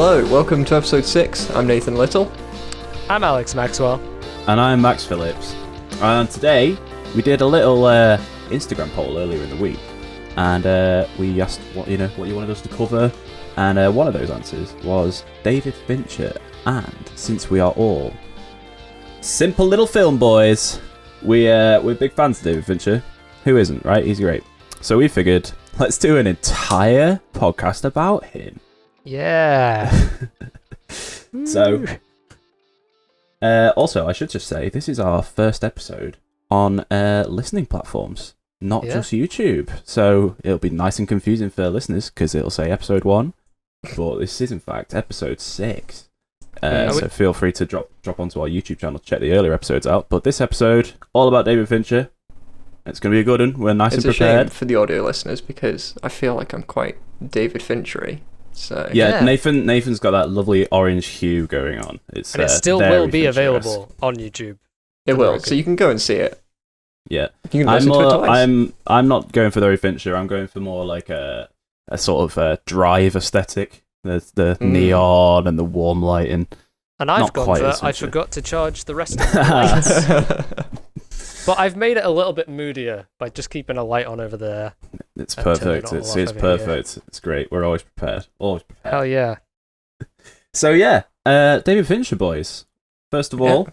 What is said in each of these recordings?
Hello, welcome to episode 6. I'm Nathan Little. I'm Alex Maxwell. And I'm Max Phillips. And today, we did a little Instagram poll earlier in the week. And we asked what you wanted us to cover. And one of those answers was David Fincher. And since we are all simple little film boys, we're big fans of David Fincher. Who isn't, right? He's great. So we figured, let's do an entire podcast about him. Yeah. So, also, I should just say, this is our first episode on listening platforms, not just YouTube. So it'll be nice and confusing for listeners because it'll say episode 1, but this is in fact episode 6. So feel free to drop onto our YouTube channel to check the earlier episodes out. But this episode, all about David Fincher. It's going to be a good one. We're nice and prepared. It's a shame for the audio listeners because I feel like I'm quite David Fincher-y. So yeah, Nathan's got that lovely orange hue going on. And it still will be available on YouTube. It will, so you can go and see it. Yeah, you can listen to it twice. I'm not going for the David Fincher. I'm going for more like a sort of drive aesthetic. There's the neon and the warm lighting. And I've gone for I forgot to charge the rest of the lights. But I've made it a little bit moodier by just keeping a light on over there. It's perfect. It's perfect. Yeah. It's great. We're always prepared. Always prepared. Hell yeah. So yeah, David Fincher, boys. First of all,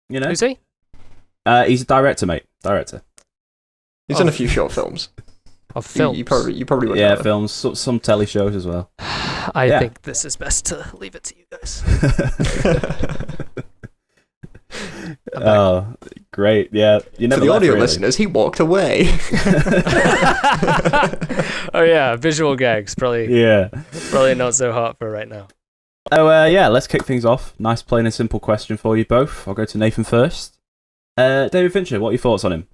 you know. Who's he? He's a director, mate. Director. He's done a few short films. Of films? You probably wouldn't know them. Films, some telly shows as well. I think this is best to leave it to you guys. Oh, great. Yeah. You never For the audio listeners, he walked away. Oh yeah, visual gags. Probably not so hot for right now. Oh, let's kick things off. Nice, plain and simple question for you both. I'll go to Nathan first. David Fincher, what are your thoughts on him?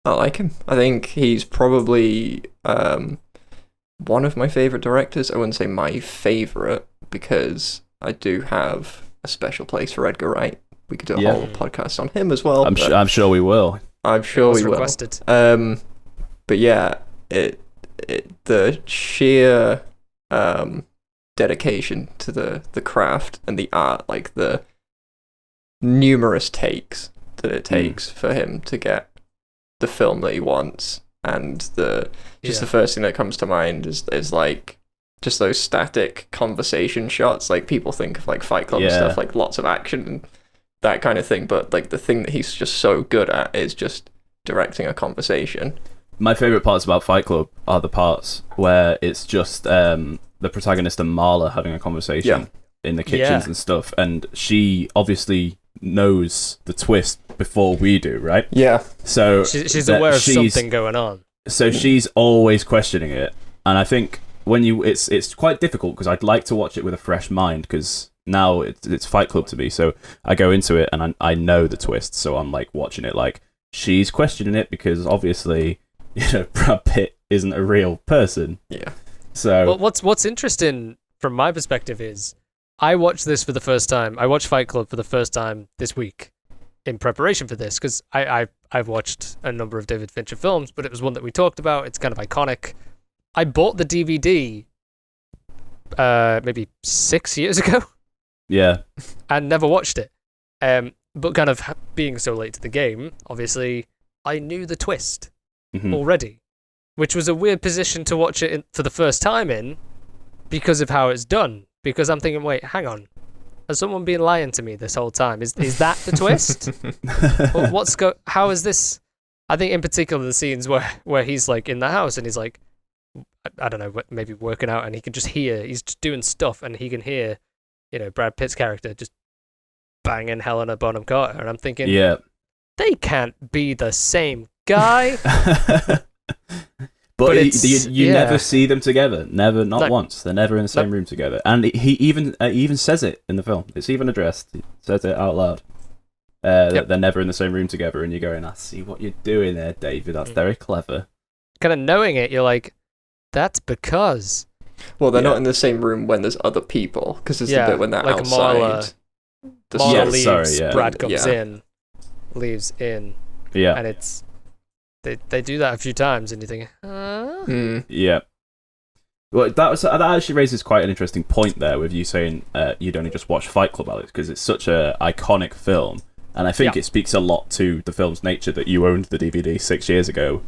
I like him. I think he's probably one of my favourite directors. I wouldn't say my favourite, because I do have a special place for Edgar Wright. We could do a whole podcast on him as well. I'm sure we will. I'm sure we will. Requested. But yeah, the sheer dedication to the craft and the art, like the numerous takes that it takes for him to get the film that he wants, and the first thing that comes to mind is like just those static conversation shots. Like people think of like Fight Club and stuff, like lots of action and that kind of thing, but like the thing that he's just so good at is just directing a conversation. My favourite parts about Fight Club are the parts where it's just the protagonist and Marla having a conversation in the kitchens and stuff, and she obviously knows the twist before we do, right? Yeah. So she's aware of something going on. So she's always questioning it, and I think when it's quite difficult because I'd like to watch it with a fresh mind because now it's Fight Club to me, so I go into it and I know the twist, so I'm like watching it like she's questioning it because obviously, Brad Pitt isn't a real person. Yeah. So what's interesting from my perspective is I watched this for the first time. I watched Fight Club for the first time this week in preparation for this because I've watched a number of David Fincher films, but it was one that we talked about. It's kind of iconic. I bought the DVD maybe 6 years ago. Yeah. And never watched it. But kind of being so late to the game, obviously, I knew the twist already, which was a weird position to watch it for the first time in because of how it's done. Because I'm thinking, wait, hang on. Has someone been lying to me this whole time? Is that the twist? Or how is this? I think in particular the scenes where he's like in the house and he's like, I don't know, maybe working out and he can just hear, he's just doing stuff and he can hear, Brad Pitt's character just banging Helena Bonham Carter, and I'm thinking, they can't be the same guy. but you never see them together, not once. They're never in the same room together, and he even says it in the film. It's even addressed. He says it out loud. That they're never in the same room together, and you're going, I see what you're doing there, David. That's very clever. Kind of knowing it, you're like, that's because. Well, they're not in the same room when there's other people, because there's the bit when they're like outside. Marla leaves, Brad comes in, leaves in. Yeah. And it's they do that a few times, and you think, Yeah. Well, that actually raises quite an interesting point there with you saying you'd only just watch Fight Club, Alex, because it's such a iconic film, and I think it speaks a lot to the film's nature that you owned the DVD 6 years ago.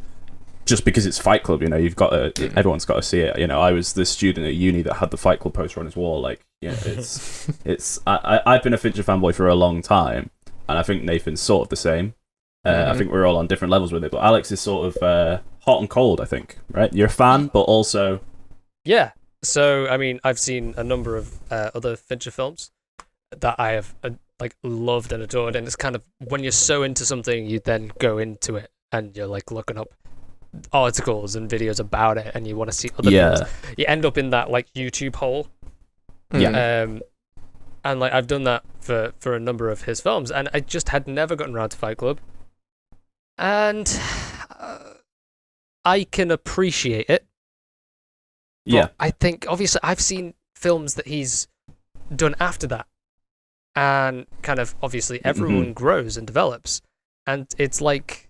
Just because it's Fight Club, you've got to. Everyone's got to see it. I was the student at uni that had the Fight Club poster on his wall. Like, it's. I've been a Fincher fanboy for a long time, and I think Nathan's sort of the same. I think we're all on different levels with it, but Alex is sort of hot and cold. I think, right? You're a fan, but also. Yeah. So, I mean, I've seen a number of other Fincher films that I have loved and adored, and it's kind of when you're so into something, you then go into it and you're like looking up articles and videos about it, and you want to see other things. You end up in that YouTube hole. Yeah. And I've done that for a number of his films, and I just had never gotten around to Fight Club, and I can appreciate it. But I think, obviously, I've seen films that he's done after that. And kind of, obviously, everyone grows and develops. And it's like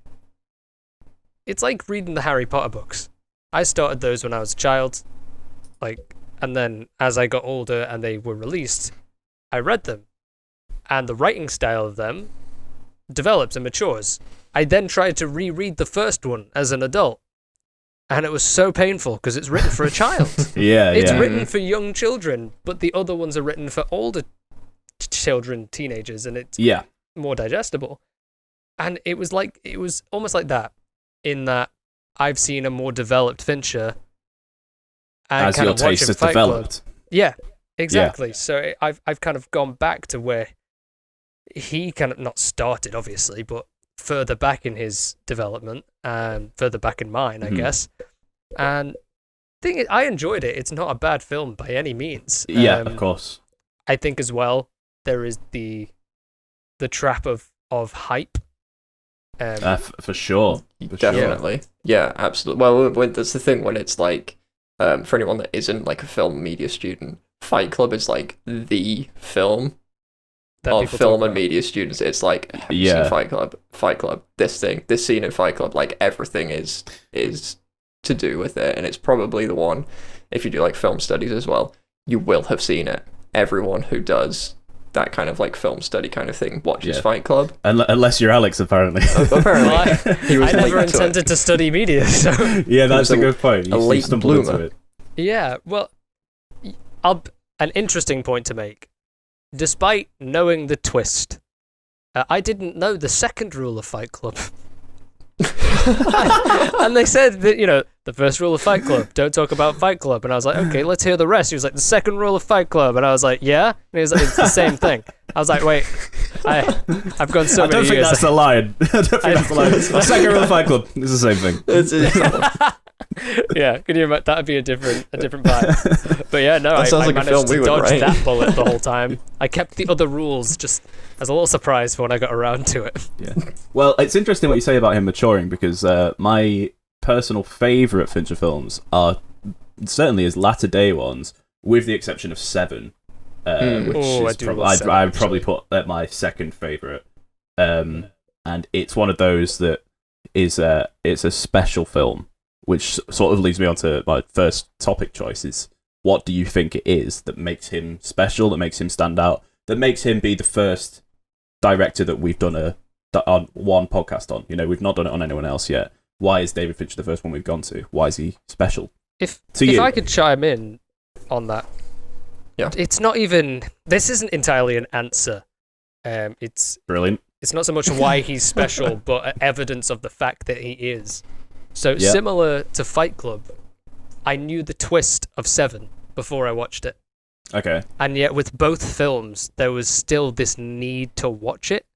reading the Harry Potter books. I started those when I was a child. And then as I got older and they were released, I read them. And the writing style of them develops and matures. I then tried to reread the first one as an adult. And it was so painful because it's written for a child. It's written for young children, but the other ones are written for older children, teenagers, and it's more digestible. And it was almost like that, in that I've seen a more developed Fincher. And as your taste has developed. Yeah, exactly. Yeah. So I've kind of gone back to where he kind of not started, obviously, but further back in his development and further back in mine, I guess. And I enjoyed it. It's not a bad film by any means. Yeah, of course. I think as well there is the trap of hype. For sure. Definitely. Yeah, absolutely. Well, that's the thing when it's for anyone that isn't a film media student, Fight Club is the film. Of film and media students, it's have you seen Fight Club, this scene in Fight Club, everything is to do with it, and it's probably the one, if you do film studies as well, you will have seen it. Everyone who does that kind of film study kind of thing watches Fight Club. Unless you're Alex, apparently. Apparently. I never intended to study media, so... Yeah, that's a good point. You late stumbled into it. Yeah, well, an interesting point to make. Despite knowing the twist, I didn't know the second rule of Fight Club. And they said that, the first rule of Fight Club, don't talk about Fight Club. And I was like, okay, let's hear the rest. He was like, the second rule of Fight Club. And I was like, yeah? And he was like, it's the same thing. I was like, wait, I've gone so many years. I don't think that's the line. The second rule of Fight Club is the same thing. Yeah, can you imagine? That'd be a different vibe. But yeah, no, I managed to dodge that bullet the whole time. I kept the other rules just as a little surprise for when I got around to it. Yeah. Well, it's interesting what you say about him maturing, because my personal favourite Fincher films are certainly his latter day ones, with the exception of Seven, which is I would probably put at my second favourite. And it's one of those that is it's a special film, which sort of leads me on to my first topic choice is, what do you think it is that makes him special, that makes him stand out, that makes him be the first director that we've done on one podcast on? We've not done it on anyone else yet. Why is David Fincher the first one we've gone to? Why is he special? If I could chime in on that. Yeah. It's not even... This isn't entirely an answer. It's... Brilliant. It's not so much why he's special, but evidence of the fact that he is. So similar to Fight Club, I knew the twist of Seven before I watched it. Okay. And yet with both films, there was still this need to watch it.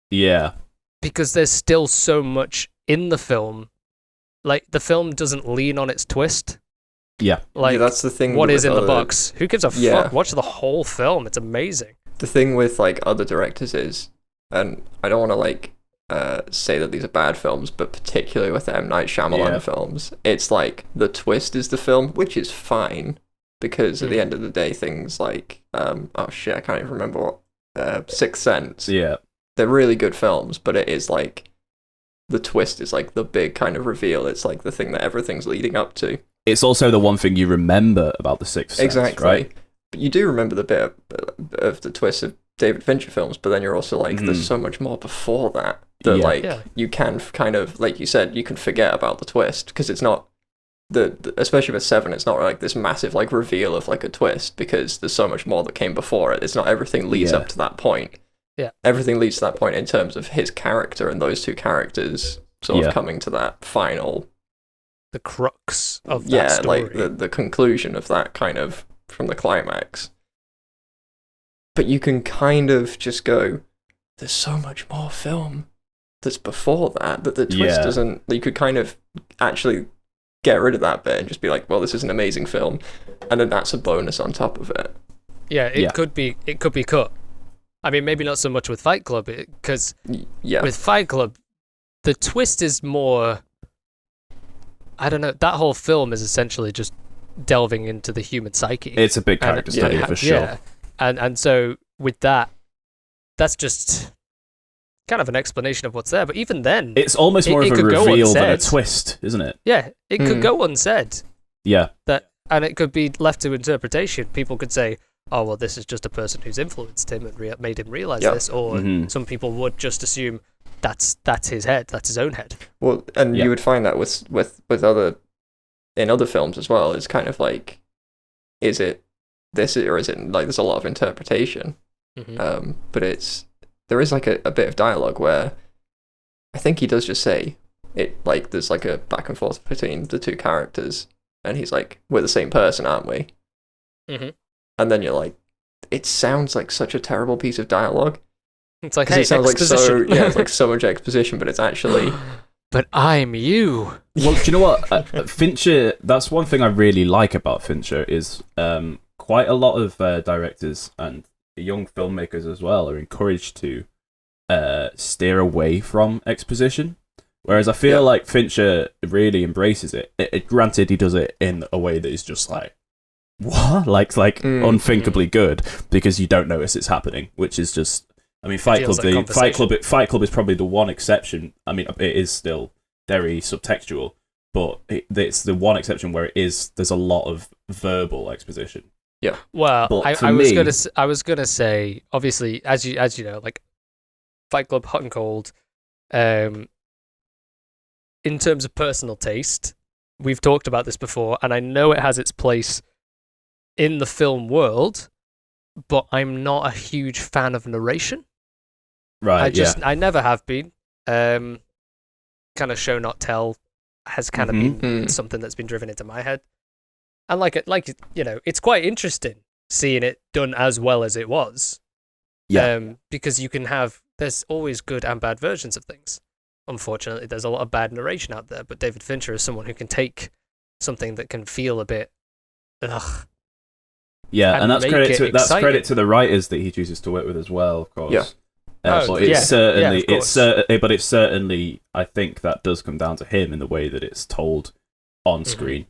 Yeah. Because there's still so much in the film. The film doesn't lean on its twist. Yeah. That's the thing. What is in the box? Who gives a fuck? Watch the whole film. It's amazing. The thing with other directors is, and I don't want to say that these are bad films, but particularly with the M. Night Shyamalan films, it's the twist is the film, which is fine, because at the end of the day, things oh shit, I can't even remember what, Sixth Sense. Yeah. They're really good films, but it is the twist is the big kind of reveal. It's the thing that everything's leading up to. it's also the one thing you remember about The Sixth Sense, exactly. right? But you do remember the bit of the twist of David Fincher films, but then you're also like, there's so much more before that you can kind of, like you said, you can forget about the twist because it's not especially with Seven, it's not like this massive like reveal of like a twist because there's so much more that came before it. It's not everything leads up to that point. Yeah, everything leads to that point in terms of his character and those two characters sort of coming to that final, the crux of that story. like the conclusion of that kind of from the climax. But you can kind of just go, there's so much more film that's before that the twist doesn't. You could kind of actually get rid of that bit and just be like, well, this is an amazing film, and then that's a bonus on top of it. Yeah, it could be cut. I mean, maybe not so much with Fight Club, because with Fight Club, the twist is more, I don't know, that whole film is essentially just delving into the human psyche. It's a big character study for sure. Yeah, and so with that, that's just kind of an explanation of what's there. But even then, it's almost more of a reveal than a twist, isn't it? Yeah, it could go unsaid. Yeah. And it could be left to interpretation. People could say, oh, well, this is just a person who's influenced him and made him realize this. Or some people would just assume that's his head, that's his own head. Well, and you would find that with in other films as well. It's kind of like, is it this or is it like there's a lot of interpretation? But there is like a bit of dialogue where I think he does just say it, like there's like a back and forth between the two characters, and he's like, we're the same person, aren't we? And then you're like, it sounds like such a terrible piece of dialogue. It's like, hey, it sounds exposition. like it's like so much exposition, but it's actually but I'm you. Well, do you know what? Fincher, that's one thing I really like about Fincher is quite a lot of directors and young filmmakers as well are encouraged to steer away from exposition. Whereas I feel like Fincher really embraces it. Granted, he does it in a way that is just like, what? Like unthinkably good because you don't notice it's happening, which is just... I mean, Fight Club is probably the one exception. I mean, it is still very subtextual, but it's the one exception where there's a lot of verbal exposition. Yeah. Well, I was gonna say, obviously, as you know, like Fight Club, hot and cold. In terms of personal taste, we've talked about this before, and I know it has its place in the film world, but I'm not a huge fan of narration. Right. I never have been. Kind of show not tell has kind of been something that's been driven into my head. And it's quite interesting seeing it done as well as it was. Yeah. Because there's always good and bad versions of things. Unfortunately, there's a lot of bad narration out there, but David Fincher is someone who can take something that can feel a bit, ugh. Yeah, and that's credit to the writers that he chooses to work with as well, of course. Yeah. But it's certainly, I think that does come down to him in the way that it's told on screen.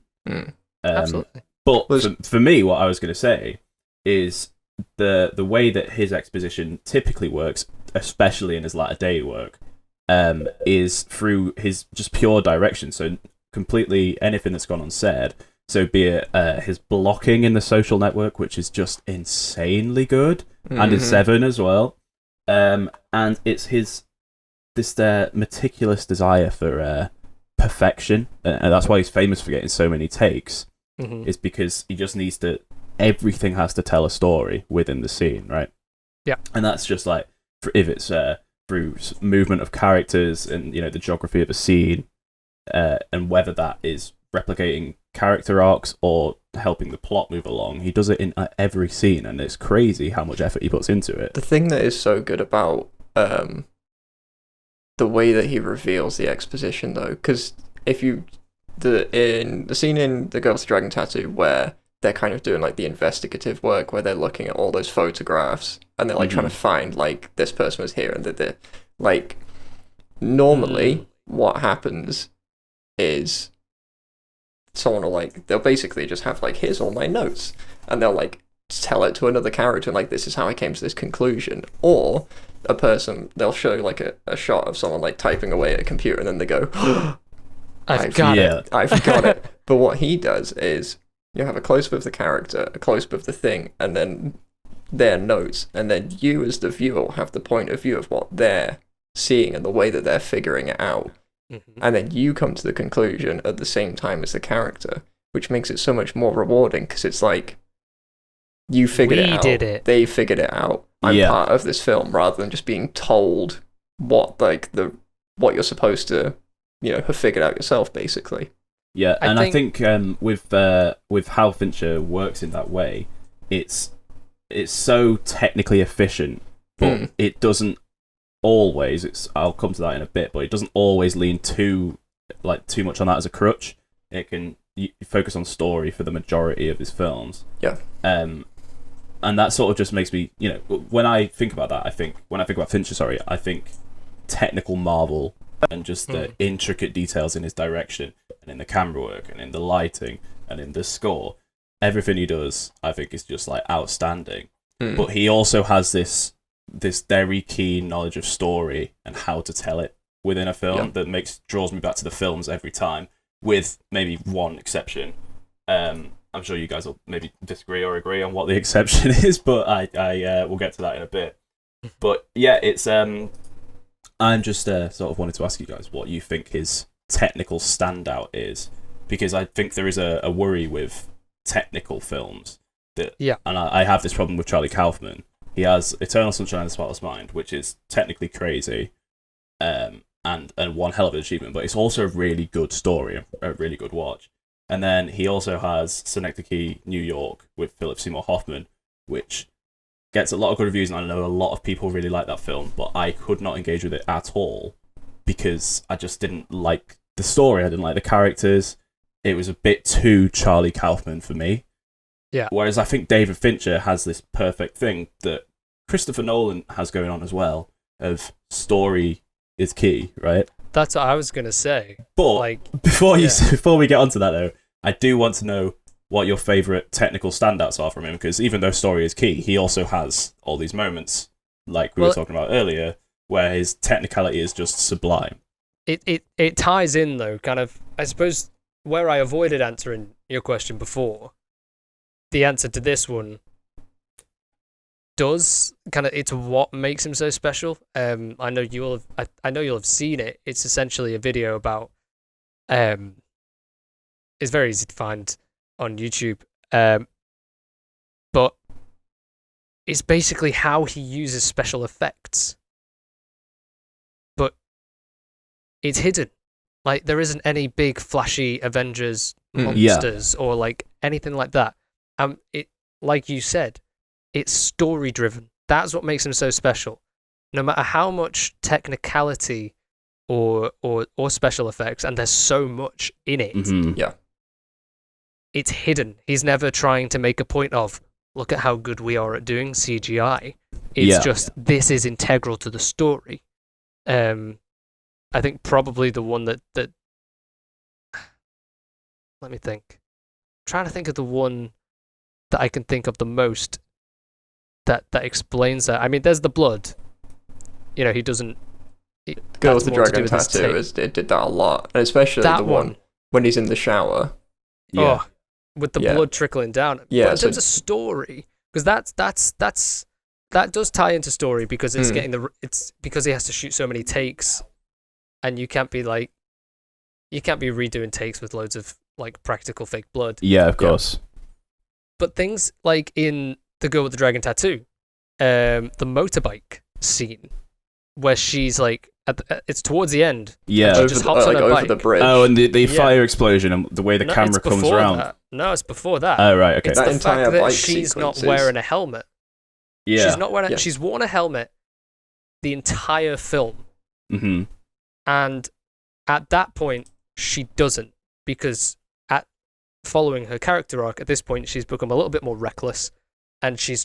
Absolutely. But for me, what I was going to say is the way that his exposition typically works, especially in his latter day work, is through his just pure direction. So completely anything that's gone unsaid. So be it his blocking in The Social Network, which is just insanely good, and in Seven as well. And it's this meticulous desire for perfection, and that's why he's famous for getting so many takes. Is because he just needs to. Everything has to tell a story within the scene, right? Yeah, and that's just like if it's through movement of characters and the geography of a scene, and whether that is replicating character arcs or helping the plot move along. He does it in every scene, and it's crazy how much effort he puts into it. The thing that is so good about the way that he reveals the exposition, though, because in the scene in The Girl with the Dragon Tattoo where they're kind of doing like the investigative work, where they're looking at all those photographs and they're like trying to find like this person was here and they're like normally what happens is someone will they'll basically just have like, here's all my notes, and they'll like tell it to another character and like, this is how I came to this conclusion. Or they'll show like a shot of someone like typing away at a computer and then they go I've got it. I've got it. But what he does is you have a close-up of the character, a close-up of the thing, and then their notes, and then you as the viewer will have the point of view of what they're seeing and the way that they're figuring it out. Mm-hmm. And then you come to the conclusion at the same time as the character, which makes it so much more rewarding because it's like you figured it out, did it. they figured it out. I'm part of this film rather than just being told what you're supposed to, have figured out yourself, basically. Yeah, and I think with how Fincher works in that way, it's so technically efficient, but it doesn't always. I'll come to that in a bit, but it doesn't always lean too much on that as a crutch. It can focus on story for the majority of his films. Yeah. And that sort of just makes me, when I think about that, when I think about Fincher, I think technical marvel and just the intricate details in his direction and in the camera work and in the lighting and in the score. Everything he does, I think, is just like outstanding. But he also has this very keen knowledge of story and how to tell it within a film that draws me back to the films every time, with maybe one exception. I'm sure you guys will maybe disagree or agree on what the exception is, but I will get to that in a bit. But yeah, it's I'm just sort of wanted to ask you guys what you think his technical standout is, because I think there is a worry with technical films that, and I have this problem with Charlie Kaufman. He has Eternal Sunshine of the Spotless Mind, which is technically crazy, and one hell of an achievement, but it's also a really good story, a really good watch. And then he also has Synecdoche, New York, with Philip Seymour Hoffman, which gets a lot of good reviews, and I know a lot of people really like that film, but I could not engage with it at all because I just didn't like the story. I didn't like the characters. It was a bit too Charlie Kaufman for me. Yeah. Whereas I think David Fincher has this perfect thing that Christopher Nolan has going on as well, of story is key, right? That's what I was going to say. But before we get onto that, though, I do want to know what your favourite technical standouts are from him, because even though story is key, he also has all these moments, like we were talking about earlier, where his technicality is just sublime. It ties in, though, kind of, I suppose, where I avoided answering your question before, the answer to this one does kind of, it's what makes him so special. I know you'll have seen it. It's essentially a video about it's very easy to find on YouTube, but it's basically how he uses special effects, but it's hidden. Like, there isn't any big flashy Avengers monsters or like anything like that. It, like you said, it's story driven. That's what makes him so special. No matter how much technicality or special effects, and there's so much in it. Yeah. It's hidden. He's never trying to make a point of, look at how good we are at doing CGI. It's just, this is integral to the story. I think probably the one that let me think. I'm trying to think of the one that I can think of the most that explains that. I mean, there's the blood. He doesn't... Girl with the Dragon Tattoo it did that a lot. And especially the one when he's in the shower. Yeah. Oh, with the blood trickling down. Yeah, but in terms of story, because that does tie into story, because it's it's because he has to shoot so many takes, and you can't be redoing takes with loads of like practical fake blood. Yeah, of course. But things like in The Girl with the Dragon Tattoo, the motorbike scene, where she's like, it's towards the end. Yeah, she just hops on a bike. Over the bridge. Oh, and the fire explosion and the way the camera comes around. That. No, it's before that. Oh, right, okay. It's the fact that she's not wearing a helmet. Yeah. She's not wearing. She's worn a helmet the entire film. Mm-hmm. And at that point, she doesn't, because following her character arc, at this point, she's become a little bit more reckless, and she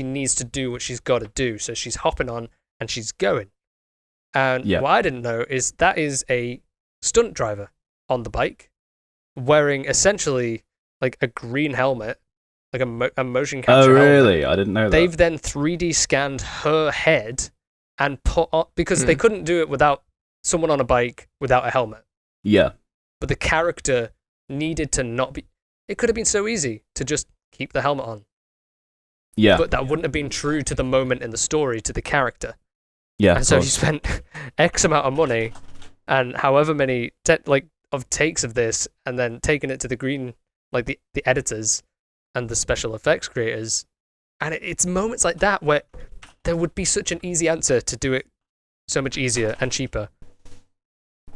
needs to do what she's got to do. So she's hopping on and she's going. And what I didn't know is that is a stunt driver on the bike, wearing essentially like a green helmet, like a motion capture helmet. Oh, really? I didn't know that. They've then 3D scanned her head and put on, because they couldn't do it without someone on a bike without a helmet. Yeah. but the character needed to not be. It could have been so easy to just keep the helmet on. Yeah. But that wouldn't have been true to the moment in the story, to the character. Yeah. And so he spent X amount of money and however many of takes of this, and then taking it to the editors and the special effects creators. And it's moments like that where there would be such an easy answer to do it so much easier and cheaper.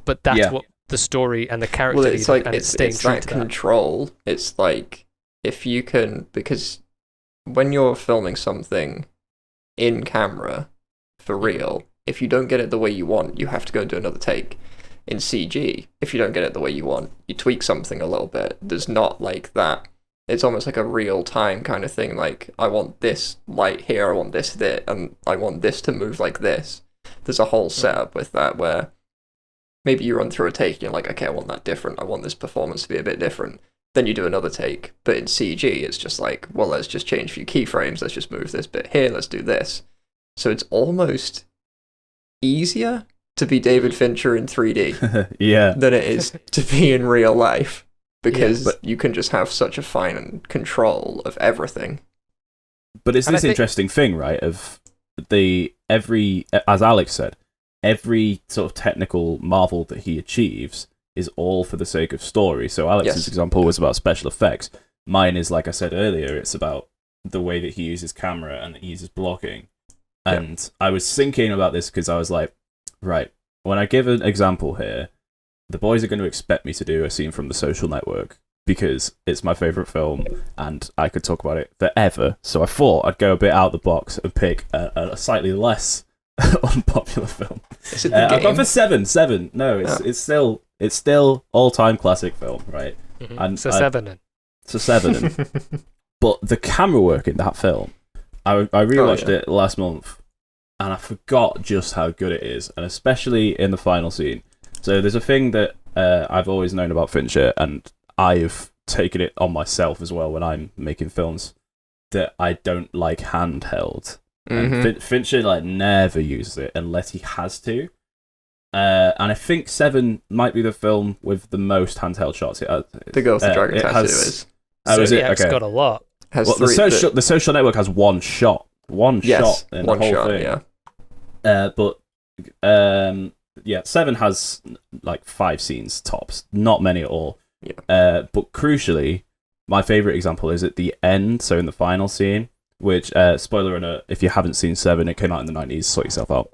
But that's what the story and the character it's needed, and it's staying true that to control. It's like, if you can, because when you're filming something in camera for real, if you don't get it the way you want, you have to go and do another take. In CG, if you don't get it the way you want, you tweak something a little bit. There's not like that. It's almost like a real-time kind of thing. Like, I want this light here, I want this there, and I want this to move like this. There's a whole setup with that where maybe you run through a take and you're like, okay, I want that different. I want this performance to be a bit different. Then you do another take. But in CG, it's just like, well, let's just change a few keyframes. Let's just move this bit here. Let's do this. So it's almost easier to be David Fincher in 3D than it is to be in real life. Because you can just have such a fine control of everything. But it's this interesting thing, right? Of as Alex said, every sort of technical marvel that he achieves is all for the sake of story. So Alex's example was about special effects. Mine is, like I said earlier, it's about the way that he uses camera and that he uses blocking. And I was thinking about this because I was like, right, when I give an example here, the boys are going to expect me to do a scene from The Social Network because it's my favourite film and I could talk about it forever. So I thought I'd go a bit out of the box and pick a slightly less unpopular film. Is it the game? I've gone for Seven. No, it's still all-time classic film, right? Mm-hmm. And Seven. So Seven. But the camera work in that film, I rewatched it last month and I forgot just how good it is, and especially in the final scene. So there's a thing that I've always known about Fincher, and I've taken it on myself as well when I'm making films, that I don't like handheld. Mm-hmm. And Fincher never uses it unless he has to. And I think Seven might be the film with the most handheld shots. The Girl with the Dragon Tattoo is. Oh, is it? Yeah, it's got a lot. The Social Network has one shot. Shot in the whole thing. Yeah. 7 has 5 scenes tops, not many at all. Yeah. But crucially, my favourite example is at the end, so in the final scene, which, spoiler alert, if you haven't seen 7, it came out in the 90s, sort yourself out.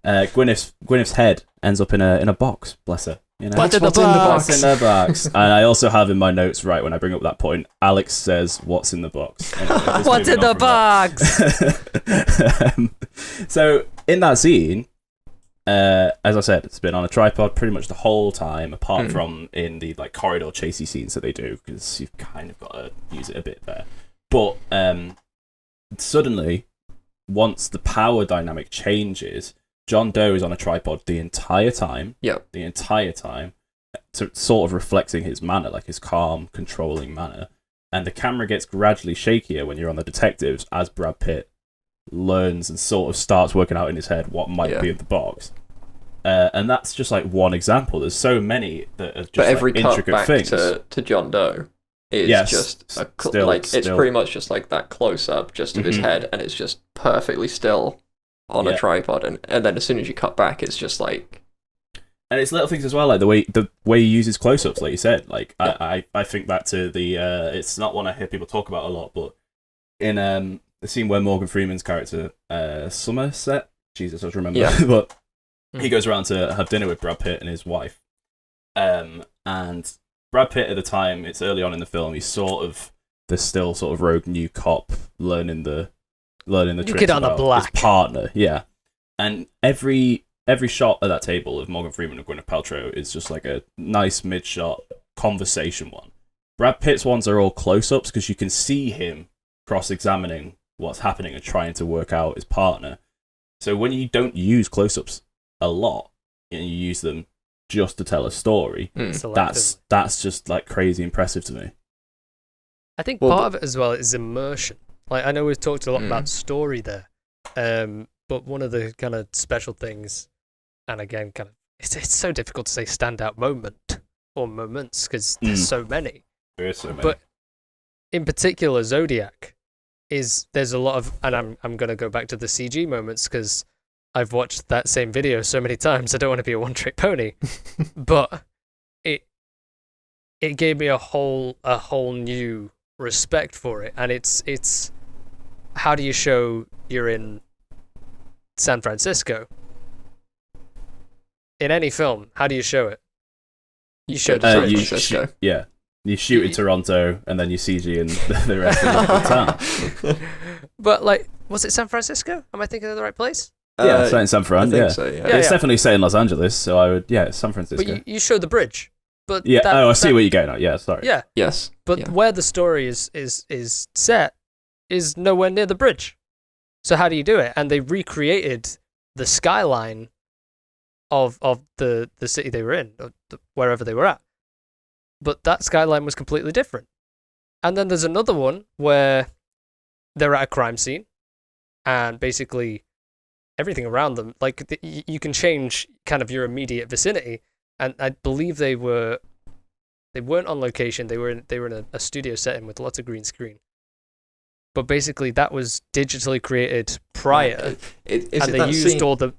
But Gwyneth's head ends up in a box, bless her. You know? What's in the box? What's in the box? And I also have in my notes, right, when I bring up that point, Alex says, what's in the box? Anyway, what's in the box? So, in that scene, as I said, it's been on a tripod pretty much the whole time, apart from in the corridor chasey scenes that they do, because you've kind of got to use it a bit there. But suddenly, once the power dynamic changes, John Doe is on a tripod the entire time. Yep. The entire time, sort of reflecting his manner, his calm, controlling manner. And the camera gets gradually shakier when you're on the detectives as Brad Pitt learns and sort of starts working out in his head what might be in the box. And that's just one example. There's so many that are just every intricate cut back things. To John Doe is just it's pretty much just that close up just of his head, and it's just perfectly still on a tripod, and then as soon as you cut back, it's just and it's little things as well, the way he uses close-ups, like you said. I think back to the it's not one I hear people talk about a lot, but in the scene where Morgan Freeman's character Somerset, Jesus, I don't remember, but he goes around to have dinner with Brad Pitt and his wife, and Brad Pitt at the time, it's early on in the film, he's sort of the still sort of rogue new cop learning the tricks about his partner, and every shot at that table of Morgan Freeman and Gwyneth Paltrow is just a nice mid-shot conversation one. Brad Pitt's ones are all close-ups because you can see him cross-examining what's happening and trying to work out his partner. So when you don't use close-ups a lot and you use them just to tell a story, that's just crazy impressive to me. I think part of it as well is immersion. I know we've talked a lot about story there, but one of the kind of special things, and again, kind of it's so difficult to say standout moment or moments because there's so many. There is so many. But in particular, Zodiac there's a lot of, and I'm gonna go back to the CG moments because I've watched that same video so many times. I don't want to be a one-trick pony, but it gave me a whole new respect for it, and it's how do you show you're in San Francisco in any film? How do you show it? You show San Francisco. You shoot in Toronto and then you CG in the rest of the town. But like, was it San Francisco? Am I thinking of the right place? Yeah, it's set in San Fran. I think so, yeah. It's definitely set in Los Angeles, so I would. Yeah, it's San Francisco. But you show the bridge. But yeah. I see where you're going at. Yeah, sorry. Yeah. Yes. But where the story is set is nowhere near the bridge. So how do you do it? And they recreated the skyline of the city they were in, or wherever they were at. But that skyline was completely different. And then there's another one where they're at a crime scene, and basically everything around them, like you can change kind of your immediate vicinity. And I believe they weren't on location. They were in a studio setting with lots of green screen. But basically, that was digitally created prior, and they used all the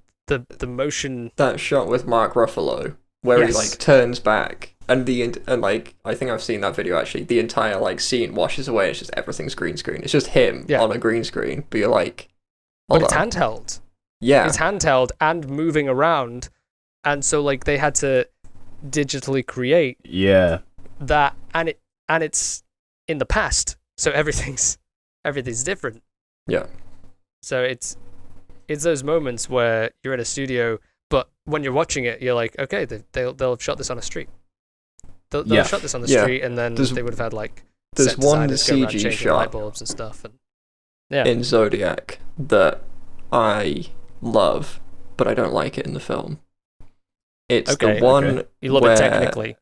motion. That shot with Mark Ruffalo, where he like turns back, and like I think I've seen that video actually. The entire like scene washes away. It's just everything's green screen. It's just him on a green screen. But you're like, but it's handheld. Yeah, it's handheld and moving around, and so like they had to digitally create that, and it's in the past, so everything's different. Yeah. So it's those moments where you're in a studio, but when you're watching it, you're like, okay, they'll have shot this on a street. They'll have shot this on the street, and then they would have had like there's one CG shot light bulbs and stuff, and in Zodiac that I love, but I don't like it in the film. It's the one you love it technically.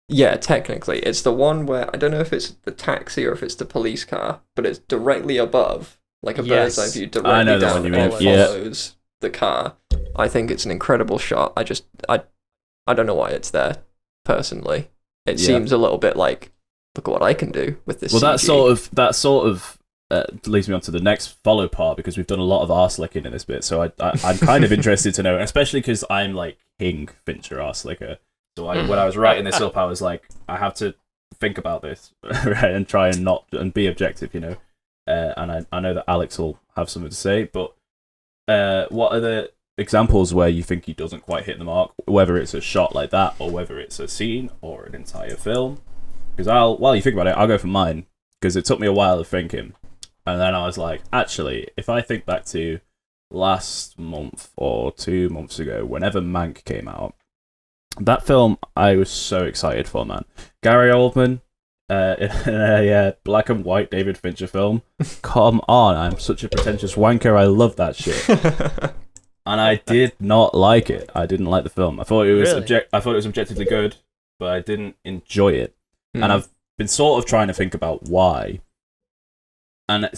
Yeah, technically. It's the one where, I don't know if it's the taxi or if it's the police car, but it's directly above, like a bird's eye view, directly down, and it follows the car. I think it's an incredible shot. I don't know why it's there, personally. It seems a little bit like, look at what I can do with this CG. That sort of leads me on to the next follow part, because we've done a lot of arse licking in this bit, so I'm kind of interested to know, especially because I'm like King Fincher arse licker. So when I was writing this up, I was like, I have to think about this, right, and try and be objective, you know. And I know that Alex will have something to say, but what are the examples where you think he doesn't quite hit the mark, whether it's a shot like that, or whether it's a scene, or an entire film? Because while you think about it, I'll go for mine, because it took me a while of thinking. And then I was like, actually, if I think back to last month or 2 months ago, whenever Mank came out, that film I was so excited for, man. Gary Oldman in a black and white David Fincher film. Come on, I'm such a pretentious wanker. I love that shit. And I did not like it. I didn't like the film. I thought it was I thought it was objectively good, but I didn't enjoy it. And I've been sort of trying to think about why. And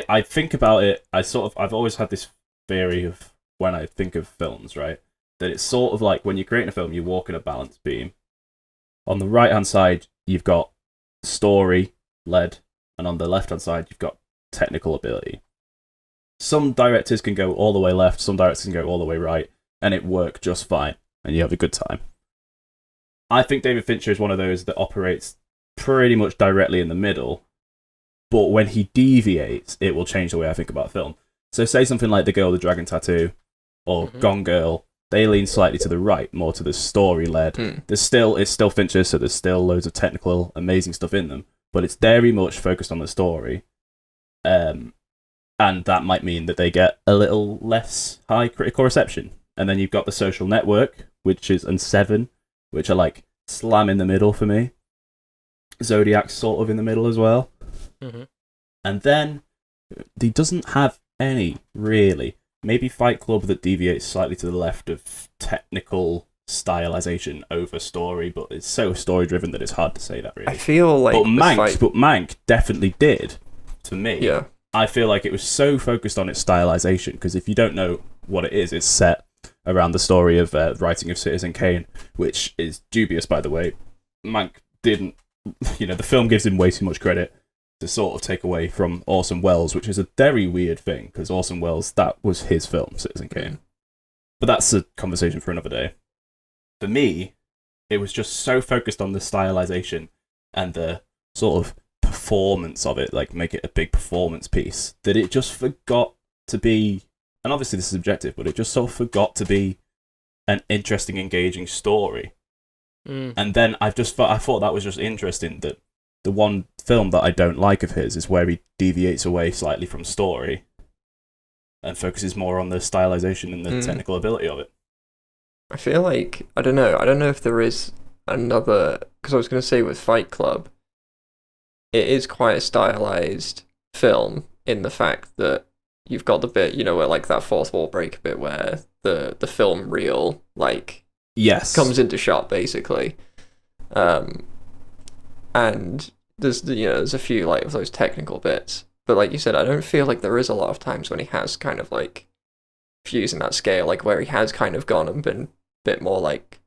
I think about it. I've always had this theory of when I think of films, right? That it's sort of like when you're creating a film, you walk in a balance beam. On the right hand side, you've got story led, and on the left hand side, you've got technical ability. Some directors can go all the way left, some directors can go all the way right, and it works just fine, and you have a good time. I think David Fincher is one of those that operates pretty much directly in the middle, but when he deviates, it will change the way I think about film. So say something like The Girl with the Dragon Tattoo, or Gone Girl. They lean slightly to the right, more to the story-led. It's still Fincher, so there's still loads of technical, amazing stuff in them, but it's very much focused on the story. And that might mean that they get a little less high critical reception. And then you've got The Social Network, and Seven, which are like slam in the middle for me. Zodiac's sort of in the middle as well. And then he doesn't have any, really. Maybe Fight Club that deviates slightly to the left of technical stylization over story, but it's so story-driven that it's hard to say that, really. I feel like But Mank definitely did, to me. Yeah. I feel like it was so focused on its stylization, because if you don't know what it is, it's set around the story of writing of Citizen Kane, which is dubious, by the way. Mank didn't, the film gives him way too much credit to sort of take away from Orson Welles, which is a very weird thing, because Orson Welles, that was his film, Citizen Kane. But that's a conversation for another day. For me, it was just so focused on the stylization and the sort of performance of it, like make it a big performance piece, that it just forgot to be, and obviously this is subjective, but it just sort of forgot to be an interesting, engaging story. And then I thought that was just interesting, that the one film that I don't like of his is where he deviates away slightly from story and focuses more on the stylization and the technical ability of it. I feel like, I don't know if there is another, because I was going to say with Fight Club, it is quite a stylized film in the fact that you've got the bit, where like that fourth wall break bit where the film reel, like, comes into shot, basically. And there's a few like of those technical bits, but like you said, I don't feel like there is a lot of times when he has kind of like fusing that scale, like where he has kind of gone and been a bit more like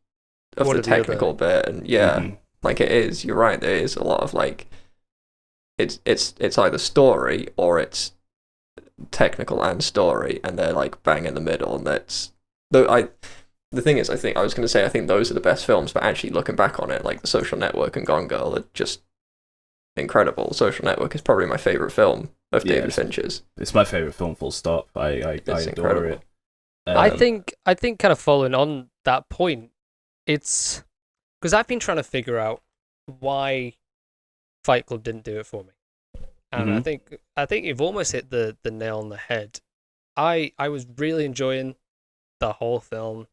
of the technical bit, and like it is. You're right. There is a lot of like it's either story or it's technical and story, and they're like bang in the middle. And the thing is, I think those are the best films, but actually looking back on it, like The Social Network and Gone Girl are just incredible. Social Network is probably my favourite film of David Fincher's. It's my favourite film, full stop. I adore incredible. It. I think kind of following on that point, it's because I've been trying to figure out why Fight Club didn't do it for me. And I think you've almost hit the nail on the head. I was really enjoying the whole film.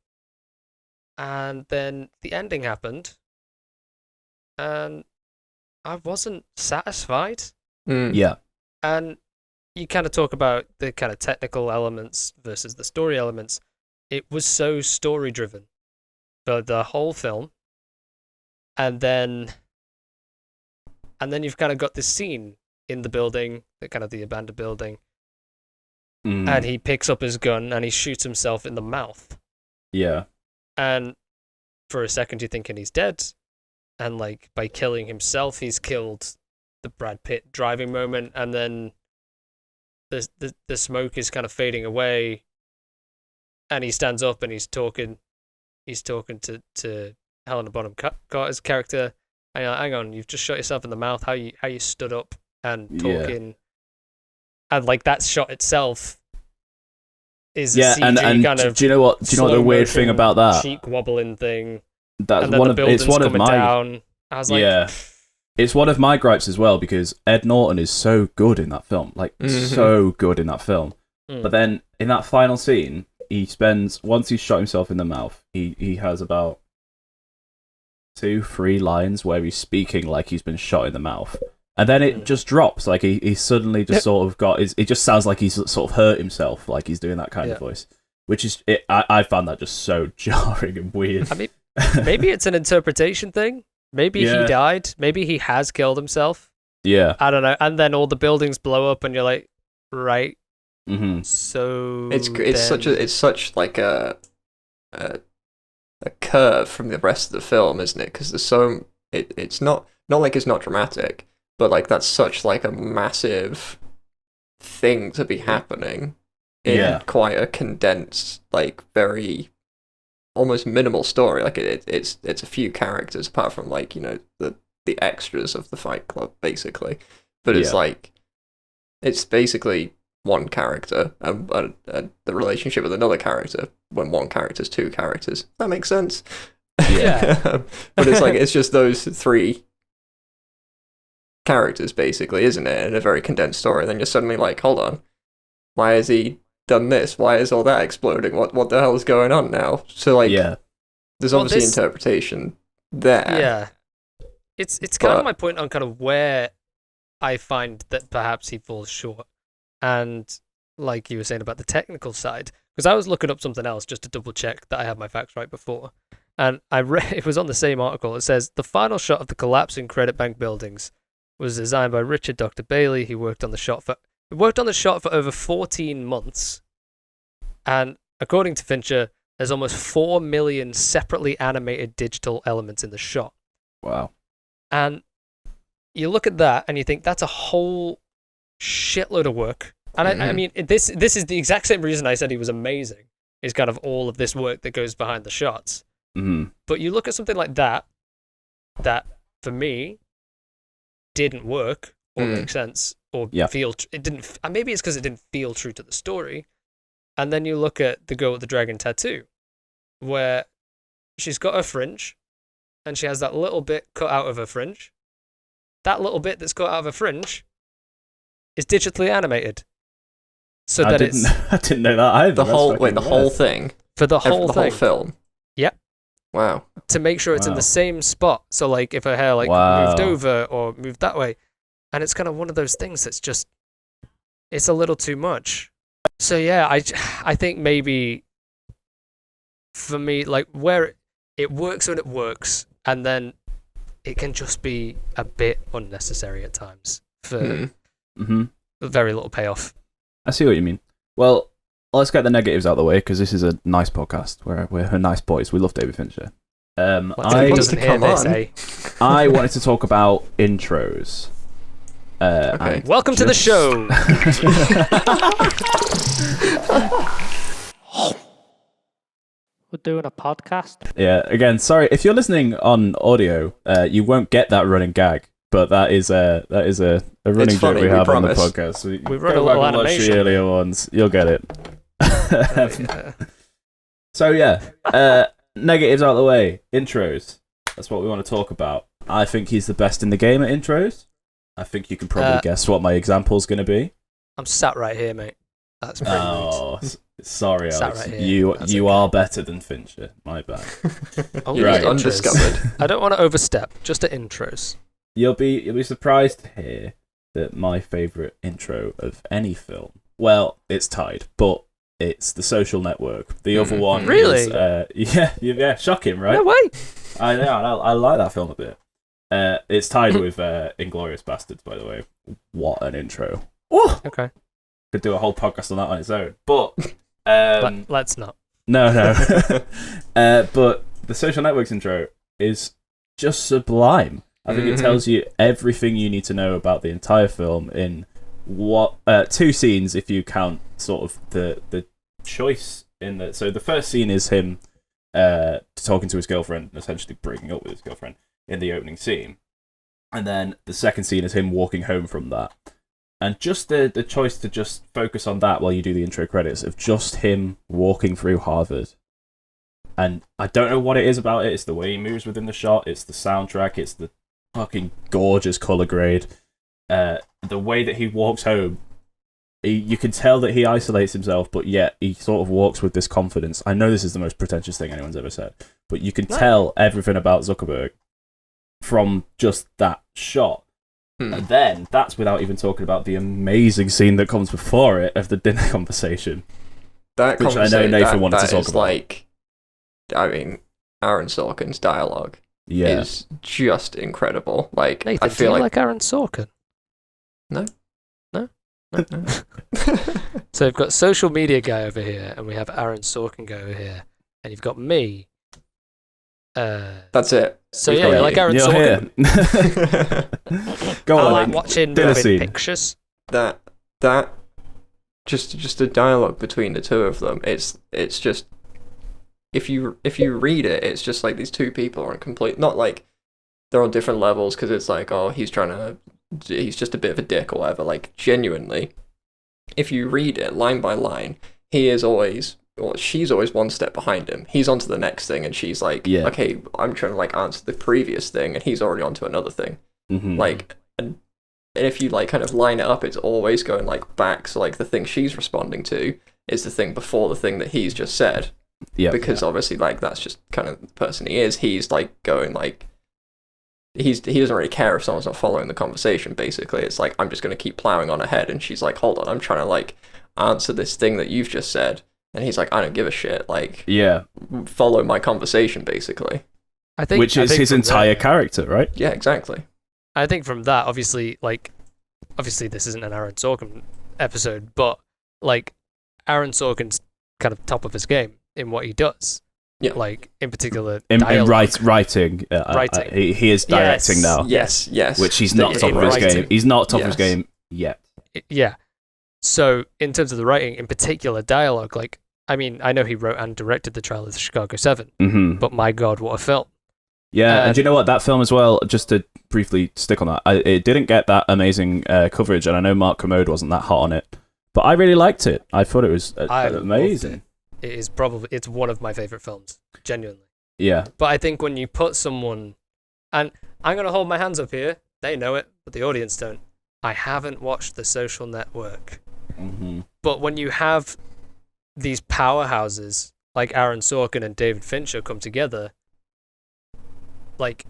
And then the ending happened, and I wasn't satisfied. Yeah. And you kind of talk about the kind of technical elements versus the story elements. It was so story-driven for the whole film. And then you've kind of got this scene in the building, the abandoned building, and he picks up his gun and he shoots himself in the mouth. Yeah. And for a second, you're thinking he's dead. And like by killing himself, he's killed the Brad Pitt driving moment. And then the smoke is kind of fading away. And he stands up and he's talking to Helena Bonham Carter's character. Hang on, you've just shot yourself in the mouth. How you stood up and talking. Yeah. And like that shot itself is a CG and kind of. Do you know what the weird thing about that? Cheek wobbling thing. That's one of my. Down. I was like, it's one of my gripes as well, because Ed Norton is so good in that film, so good in that film. But then in that final scene, once he's shot himself in the mouth, he has about 2-3 lines where he's speaking like he's been shot in the mouth. And then it just drops, like he suddenly just sort of it just sounds like he's sort of hurt himself, like he's doing that kind of voice, which is, I found that just so jarring and weird. I mean, maybe it's an interpretation thing. Maybe he died. Maybe he has killed himself. Yeah. I don't know. And then all the buildings blow up and you're like, right. Mm-hmm. So it's such like a curve from the rest of the film, isn't it? Because there's it's not like it's not dramatic, but like that's such like a massive thing to be happening in quite a condensed, like very almost minimal story. Like it's a few characters apart from like the extras of the Fight Club basically, but it's like it's basically one character and the relationship with another character when one character's two characters. That makes sense. Yeah. But it's like it's just those three characters basically, isn't it? In a very condensed story. And then you're suddenly like, hold on, why has he done this? Why is all that exploding? What the hell is going on now? So like there's obviously interpretation there. Yeah. It's kind of my point on kind of where I find that perhaps he falls short. And like you were saying about the technical side, because I was looking up something else just to double check that I had my facts right before. And I read, it was on the same article. It says, the final shot of the collapsing credit bank buildings was designed by Richard Dr. Bailey. He worked on the shot for over 14 months. And according to Fincher, There's almost 4 million separately animated digital elements in the shot. Wow. And you look at that and you think that's a whole shitload of work. And I mean, this is the exact same reason I said he was amazing, is kind of all of this work that goes behind the shots. Mm-hmm. But you look at something like that for me didn't work or make sense or feel. It didn't. Maybe it's because it didn't feel true to the story. And then you look at the girl with the dragon tattoo, where she's got her fringe, and she has that little bit cut out of her fringe. That little bit that's cut out of her fringe is digitally animated. So I didn't know that either. The whole thing for the whole film. Yep. Wow. To make sure it's in the same spot. So like if her hair moved over or moved that way, and it's kind of one of those things that's just it's a little too much. So yeah, I think maybe for me, like where it works when it works, and then it can just be a bit unnecessary at times for very little payoff. I see what you mean. Well, let's get the negatives out of the way, because this is a nice podcast. We're nice boys. We love David Fincher. I wanted to talk about intros. Okay. Welcome to the show. We're doing a podcast. Yeah. Again, sorry if you're listening on audio. You won't get that running gag, but that is a running joke we have on the podcast. We run a little animation. Watch the earlier ones, you'll get it. So yeah, negatives out of the way. Intros. That's what we want to talk about. I think he's the best in the game at intros. I think you can probably guess what my example's going to be. I'm sat right here, mate. That's pretty sorry, Alex. Right you are better than Fincher. My bad. You're right. Undiscovered. I don't want to overstep. Just at intros. You'll be surprised to hear that my favourite intro of any film. Well, it's tied, but it's The Social Network. The other one, really? Is, yeah, shocking, right? No way. I know. I like that film a bit. It's tied with Inglourious Bastards, by the way. What an intro! Oh, okay. Could do a whole podcast on that on its own, but let's not. No. But The Social Network's intro is just sublime. I think it tells you everything you need to know about the entire film in two scenes, if you count sort of the choice in the. So the first scene is him talking to his girlfriend and essentially breaking up with his girlfriend in the opening scene, and then the second scene is him walking home from that. And just the choice to just focus on that while you do the intro credits of just him walking through Harvard. And I don't know what it is about it. It's the way he moves within the shot. It's the soundtrack. It's the fucking gorgeous color grade. The way that he walks home, you can tell that he isolates himself, but yet he sort of walks with this confidence. I know this is the most pretentious thing anyone's ever said, but you can tell everything about Zuckerberg from just that shot. And then that's without even talking about the amazing scene that comes before it of the dinner conversation. Which I know Nathan wanted to talk about. Like, I mean, Aaron Sorkin's dialogue is just incredible. Like, Nathan, I feel do you like Aaron Sorkin? No. So we've got social media guy over here, and we have Aaron Sorkin guy over here, and you've got me. That's it. So yeah, you like Aaron Sorkin. Go on. I like watching moving pictures. That just a dialogue between the two of them. It's just if you read it, it's just like these two people are not like they're on different levels, because it's like, oh, he's just a bit of a dick or whatever. Like, genuinely, if you read it line by line, she's always one step behind him. He's on to the next thing, and she's like, okay, I'm trying to like answer the previous thing, and he's already on to another thing. Like, and if you like kind of line it up, it's always going like back. So like the thing she's responding to is the thing before the thing that he's just said. Yeah. Because obviously, like, that's just kind of the person he is. He's like going like, he doesn't really care if someone's not following the conversation. Basically, it's like, I'm just going to keep plowing on ahead, and she's like, hold on, I'm trying to like answer this thing that you've just said. And he's like, I don't give a shit. Like, follow my conversation, basically. Which is his entire character, right? Yeah, exactly. I think from that, obviously this isn't an Aaron Sorkin episode, but like Aaron Sorkin's kind of top of his game in what he does. Yeah. Like, in particular, in dialogue. writing. Writing. He is directing now. Yes. Which he's not top of his game. He's not top of his Yes. game yet. Yeah. So, in terms of the writing, in particular, dialogue, like, I mean, I know he wrote and directed the trial of the Chicago 7, Mm-hmm. but my God, what a film. Yeah, and do you know what? That film as well, just to briefly stick on that, it didn't get that amazing coverage, and I know Mark Kermode wasn't that hot on it, but I really liked it. I thought it was amazing. It is it's one of my favourite films, genuinely. Yeah. But I think when you put someone, and I'm going to hold my hands up here, they know it, but the audience don't. I haven't watched The Social Network. Mm-hmm. But when you have these powerhouses like Aaron Sorkin and David Fincher come together, like,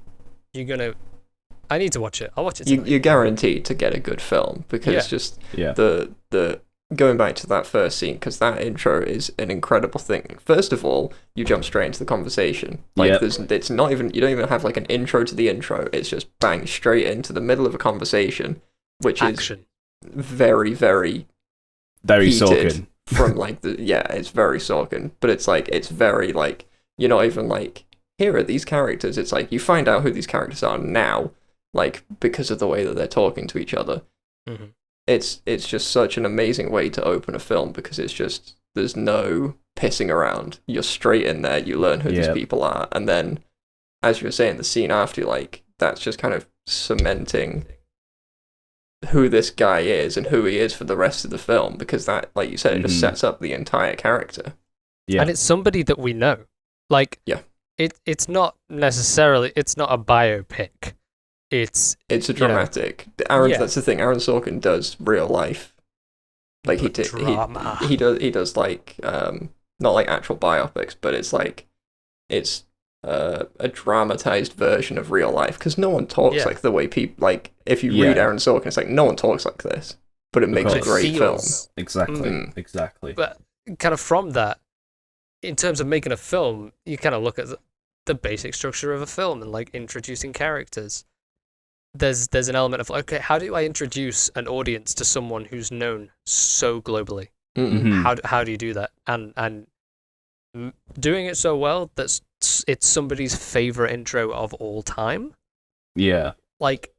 I need to watch it. I'll watch it tonight. You're guaranteed to get a good film because the going back to that first scene, because that intro is an incredible thing. First of all, you jump straight into the conversation. Like, it's not even, you don't even have like an intro to the intro. It's just bang straight into the middle of a conversation, which is very, very, very heated Sorkin. From like it's very Sorkin, but it's like, it's very like, you're not even like, here are these characters. It's like, you find out who these characters are now, like, because of the way that they're talking to each other. Mm-hmm. It's just such an amazing way to open a film, because it's just, there's no pissing around. You're straight in there, you learn who these people are, and then, as you were saying, the scene after, like, that's just kind of cementing who this guy is and who he is for the rest of the film, because that, like you said, it just sets up the entire character. Yeah. And it's somebody that we know. Like, it's not necessarily, it's not a biopic. It's a dramatic. That's the thing. Aaron Sorkin does real life. Like, he does like not like actual biopics, but it's like it's a dramatized version of real life, because no one talks like the way people, like, if you read Aaron Sorkin, it's like no one talks like this, but it makes a great film. Exactly. But kind of from that, in terms of making a film, you kind of look at the basic structure of a film and like introducing characters. There's an element of, okay, how do I introduce an audience to someone who's known so globally? Mm-hmm. How do you do that? And doing it so well that it's somebody's favorite intro of all time. Yeah, like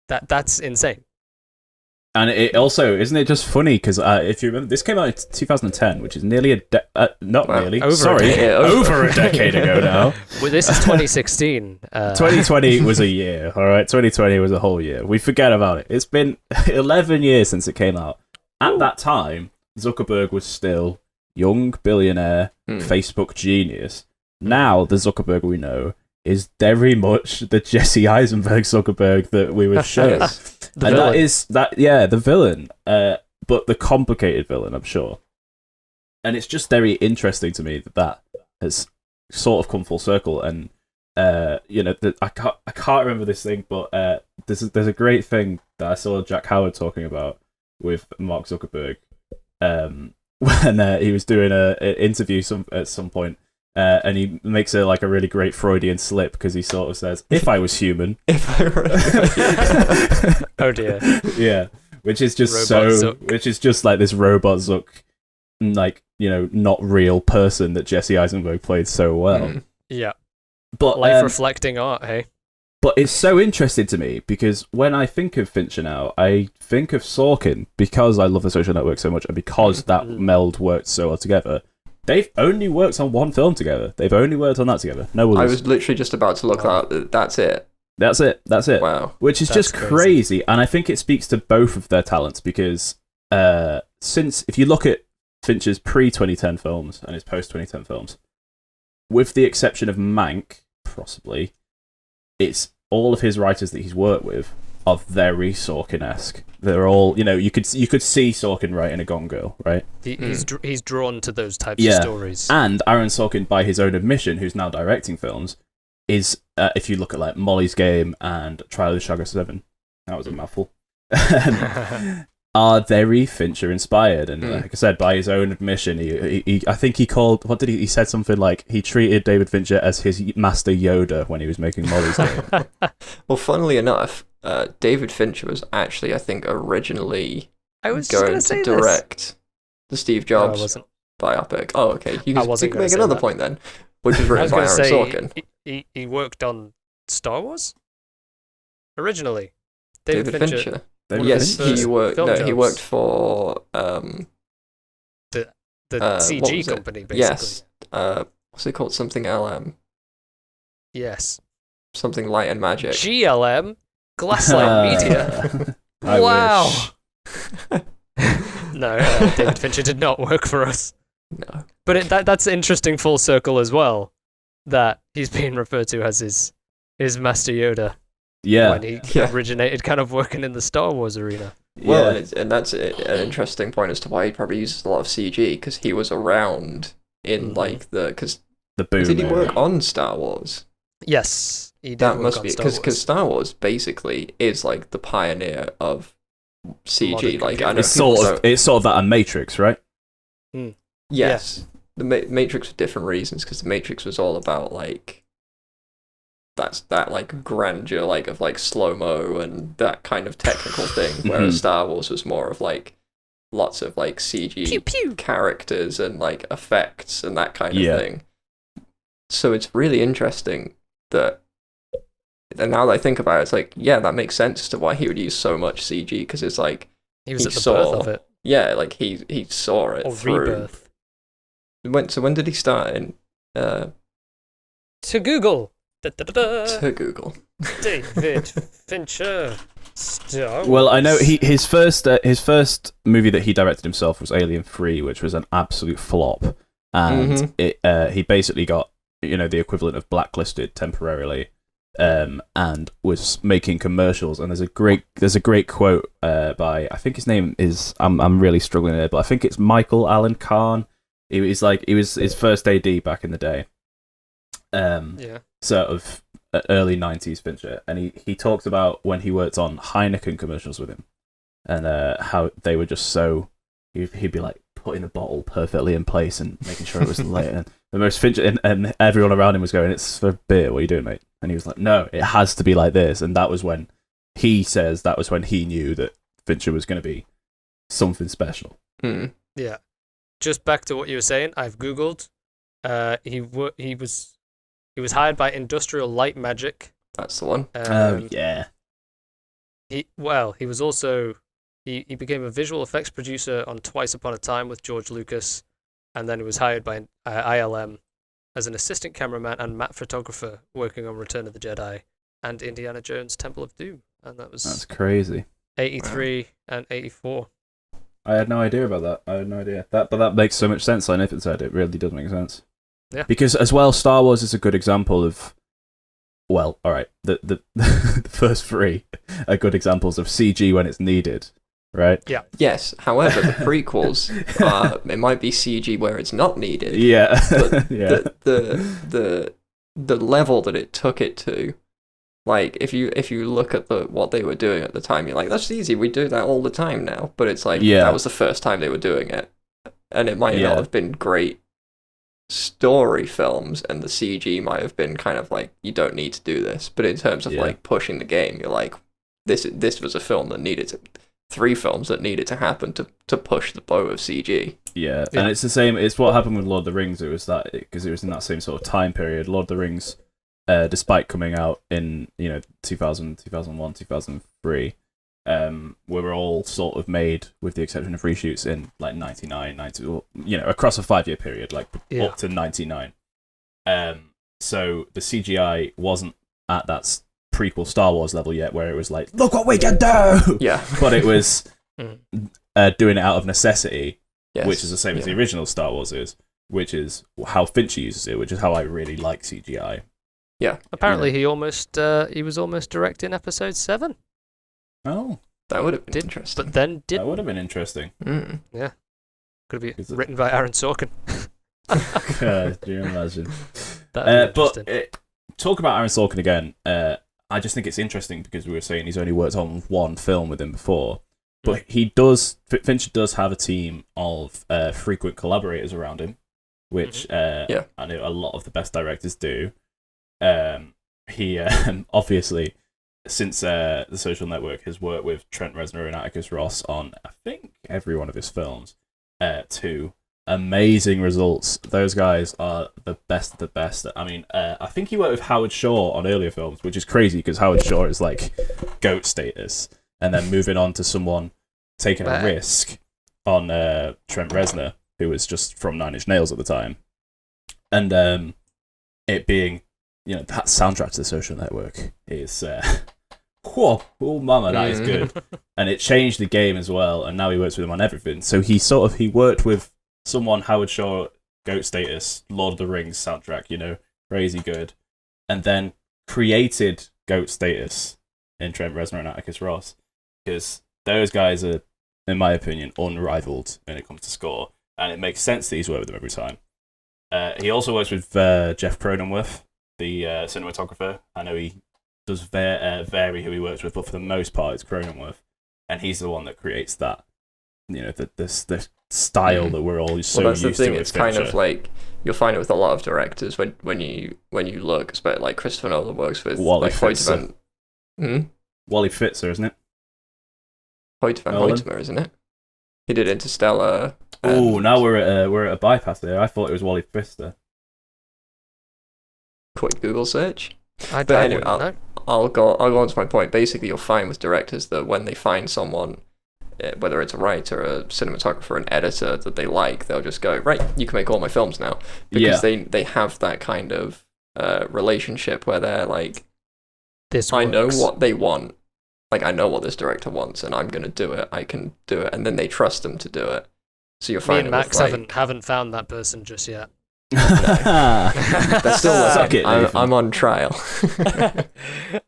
that's insane. And it also, isn't it just funny, because if you remember, this came out in 2010, which is nearly over a decade ago now. Well, this is 2016. 2020 was a year, all right? 2020 was a whole year. We forget about it. It's been 11 years since it came out. At that time, Zuckerberg was still young billionaire, Facebook genius. Now, the Zuckerberg we know is very much the Jesse Eisenberg Zuckerberg that we were shown. The villain, but the complicated villain, I'm sure. And it's just very interesting to me that has sort of come full circle. And I can't remember this thing, but there's a great thing that I saw Jack Howard talking about with Mark Zuckerberg when he was doing an interview at some point. And he makes a really great Freudian slip, because he sort of says, "If I was human." Oh dear. Yeah, which is just which is just like this robot Zuck, like, not real person that Jesse Eisenberg played so well. Yeah. But life reflecting art, hey. But it's so interesting to me, because when I think of Fincher now, I think of Sorkin, because I love The Social Network so much, and because that meld worked so well together. They've only worked on one film together. They've only worked on that together. No others. I was literally just about to look that. That's it. That's it. Wow. Which is just crazy. And I think it speaks to both of their talents, because if you look at Fincher's pre-2010 films and his post-2010 films, with the exception of Mank, possibly, it's all of his writers that he's worked with are very Sorkin-esque. They're all, you could see Sorkin writing a Gone Girl, right? He's drawn to those types of stories. And Aaron Sorkin, by his own admission, who's now directing films, is, if you look at like Molly's Game and Trial of the Chicago 7, that was a mouthful, are very Fincher inspired. And like I said, by his own admission, he I think he called, he said something like he treated David Fincher as his master Yoda when he was making Molly's Game. Well, funnily enough, David Fincher was actually, I think, originally going to direct the Steve Jobs biopic. Oh, okay. You I can wasn't gonna make say another that. point then, which is I written was by going to Aaron say Sorkin. he worked on Star Wars originally. David Fincher. David Yes, Fincher. he worked. film No, he jobs. worked for The what CG was it? company, basically. Yes. What's it called? Something LM. Yes. Something Light and Magic. GLM, Glasslight Media. I Wow. wish. No, David Fincher did not work for us. No. But that's interesting full circle as well, that he's being referred to as his Master Yoda Yeah. when he originated kind of working in the Star Wars arena. Well, Yeah. and that's an interesting point as to why he probably uses a lot of CG, because he was around in like because The boom. did he era. work on Star Wars? Yes, he did That work must on be Star Wars. because Star Wars basically is like the pioneer of CG. Modern Like I know It's people it's sort of that and Matrix, right? yes, the Matrix for different reasons, because the Matrix was all about like that like grandeur like of like slow-mo and that kind of technical thing, whereas Star Wars was more of like lots of like CG Pew, pew. characters and like effects and that kind of Yeah. thing. So it's really interesting that, and now that I think about it, it's like, yeah, that makes sense as to why he would use so much CG, because it's like He was he at the saw- birth of it, yeah, like he saw it or through. rebirth. When did he start in To Google. Da-da-da-da. to Google? David Fincher. Star Wars. Well, I know his first movie that he directed himself was Alien 3, which was an absolute flop, and he basically got the equivalent of blacklisted temporarily, and was making commercials. And there's a great quote by, I think his name is, I'm really struggling there, but I think it's Michael Allen Kahn. He was his first AD back in the day. Sort of early 90s Fincher, and he talks about when he worked on Heineken commercials with him, and how they were just so, he'd be like putting the bottle perfectly in place and making sure it was lit, and the most Fincher, and everyone around him was going, "It's for beer, what are you doing, mate?" And he was like, "No, it has to be like this." And that was when he knew that Fincher was going to be something special. Yeah. Just back to what you were saying, I've Googled. He was hired by Industrial Light Magic. That's the one. Yeah. He was also he became a visual effects producer on Twice Upon a Time with George Lucas, and then he was hired by ILM as an assistant cameraman and matte photographer, working on Return of the Jedi and Indiana Jones: Temple of Doom, and that's crazy. 83 and 84. I had no idea about that. I had no idea. But that makes so much sense. Like Nathan said, it really does make sense. Yeah. Because as well, Star Wars is a good example of, well, all right, the first three are good examples of CG when it's needed, right? Yeah. Yes. However, the prequels, it might be CG where it's not needed. Yeah. But Yeah. the level that it took it to, like if you look at what they were doing at the time, you're like, that's easy. We do that all the time now. But it's like that was the first time they were doing it, and it might not have been great story films, and the CG might have been kind of like, you don't need to do this. But in terms of like pushing the game, you're like, this was a film that needed three films that needed to happen to push the boat of CG. Yeah, and it's the same. It's what happened with Lord of the Rings. It was that because it was in that same sort of time period. Lord of the Rings, despite coming out in 2000, 2001, 2003, we were all sort of made, with the exception of reshoots, in like 99, 90, across a 5-year period, like up to 99. So the CGI wasn't at that prequel Star Wars level yet, where it was like, look what we can do! Yeah. But it was doing it out of necessity, Yes. which is the same as the original Star Wars is, which is how Fincher uses it, which is how I really like CGI. Yeah. Apparently, he was almost directing Episode 7. Oh, That would have been interesting. But then that would have been interesting. Yeah. Could have been written by Aaron Sorkin. Do you imagine? But Talk about Aaron Sorkin again. I just think it's interesting because we were saying he's only worked on one film with him before, but Fincher does have a team of frequent collaborators around him, which I know a lot of the best directors do. He obviously, since The Social Network, has worked with Trent Reznor and Atticus Ross on, I think, every one of his films, to amazing results. Those guys are the best of the best. I mean, I think he worked with Howard Shore on earlier films, which is crazy because Howard Shore is like GOAT status, and then moving on to someone taking a risk on Trent Reznor, who was just from Nine Inch Nails at the time, and it being, that soundtrack to The Social Network is whoa, oh mama, that is good. And it changed the game as well, and now he works with him on everything. So he worked with someone, Howard Shore, GOAT status, Lord of the Rings soundtrack, crazy good, and then created GOAT status in Trent Reznor and Atticus Ross, because those guys are, in my opinion, unrivaled when it comes to score, and it makes sense that he's worked with them every time. He also works with Jeff Cronenworth, the cinematographer. I know he does vary who he works with, but for the most part, it's Cronenworth, and he's the one that creates that, the style that we're all so that's used the thing. to. It's kind of like you'll find it with a lot of directors when you look, especially like Christopher Nolan works with Wally like Fitzer. Wally Fitzer, isn't it? Hoyt van Hoytema, isn't it? He did Interstellar. Oh, now we're at a bypass there. I thought it was Wally Pfister. Quick Google search. But anyway, I'll go on to my point. Basically, you'll find with directors that when they find someone, whether it's a writer, a cinematographer, an editor that they like, they'll just go, right, you can make all my films now, because they have that kind of relationship where they're like, I know what they want. Like, I know what this director wants, and I'm going to do it. I can do it. And then they trust them to do it. So you'll find Me and Max haven't found that person just yet. That's still I'm on trial.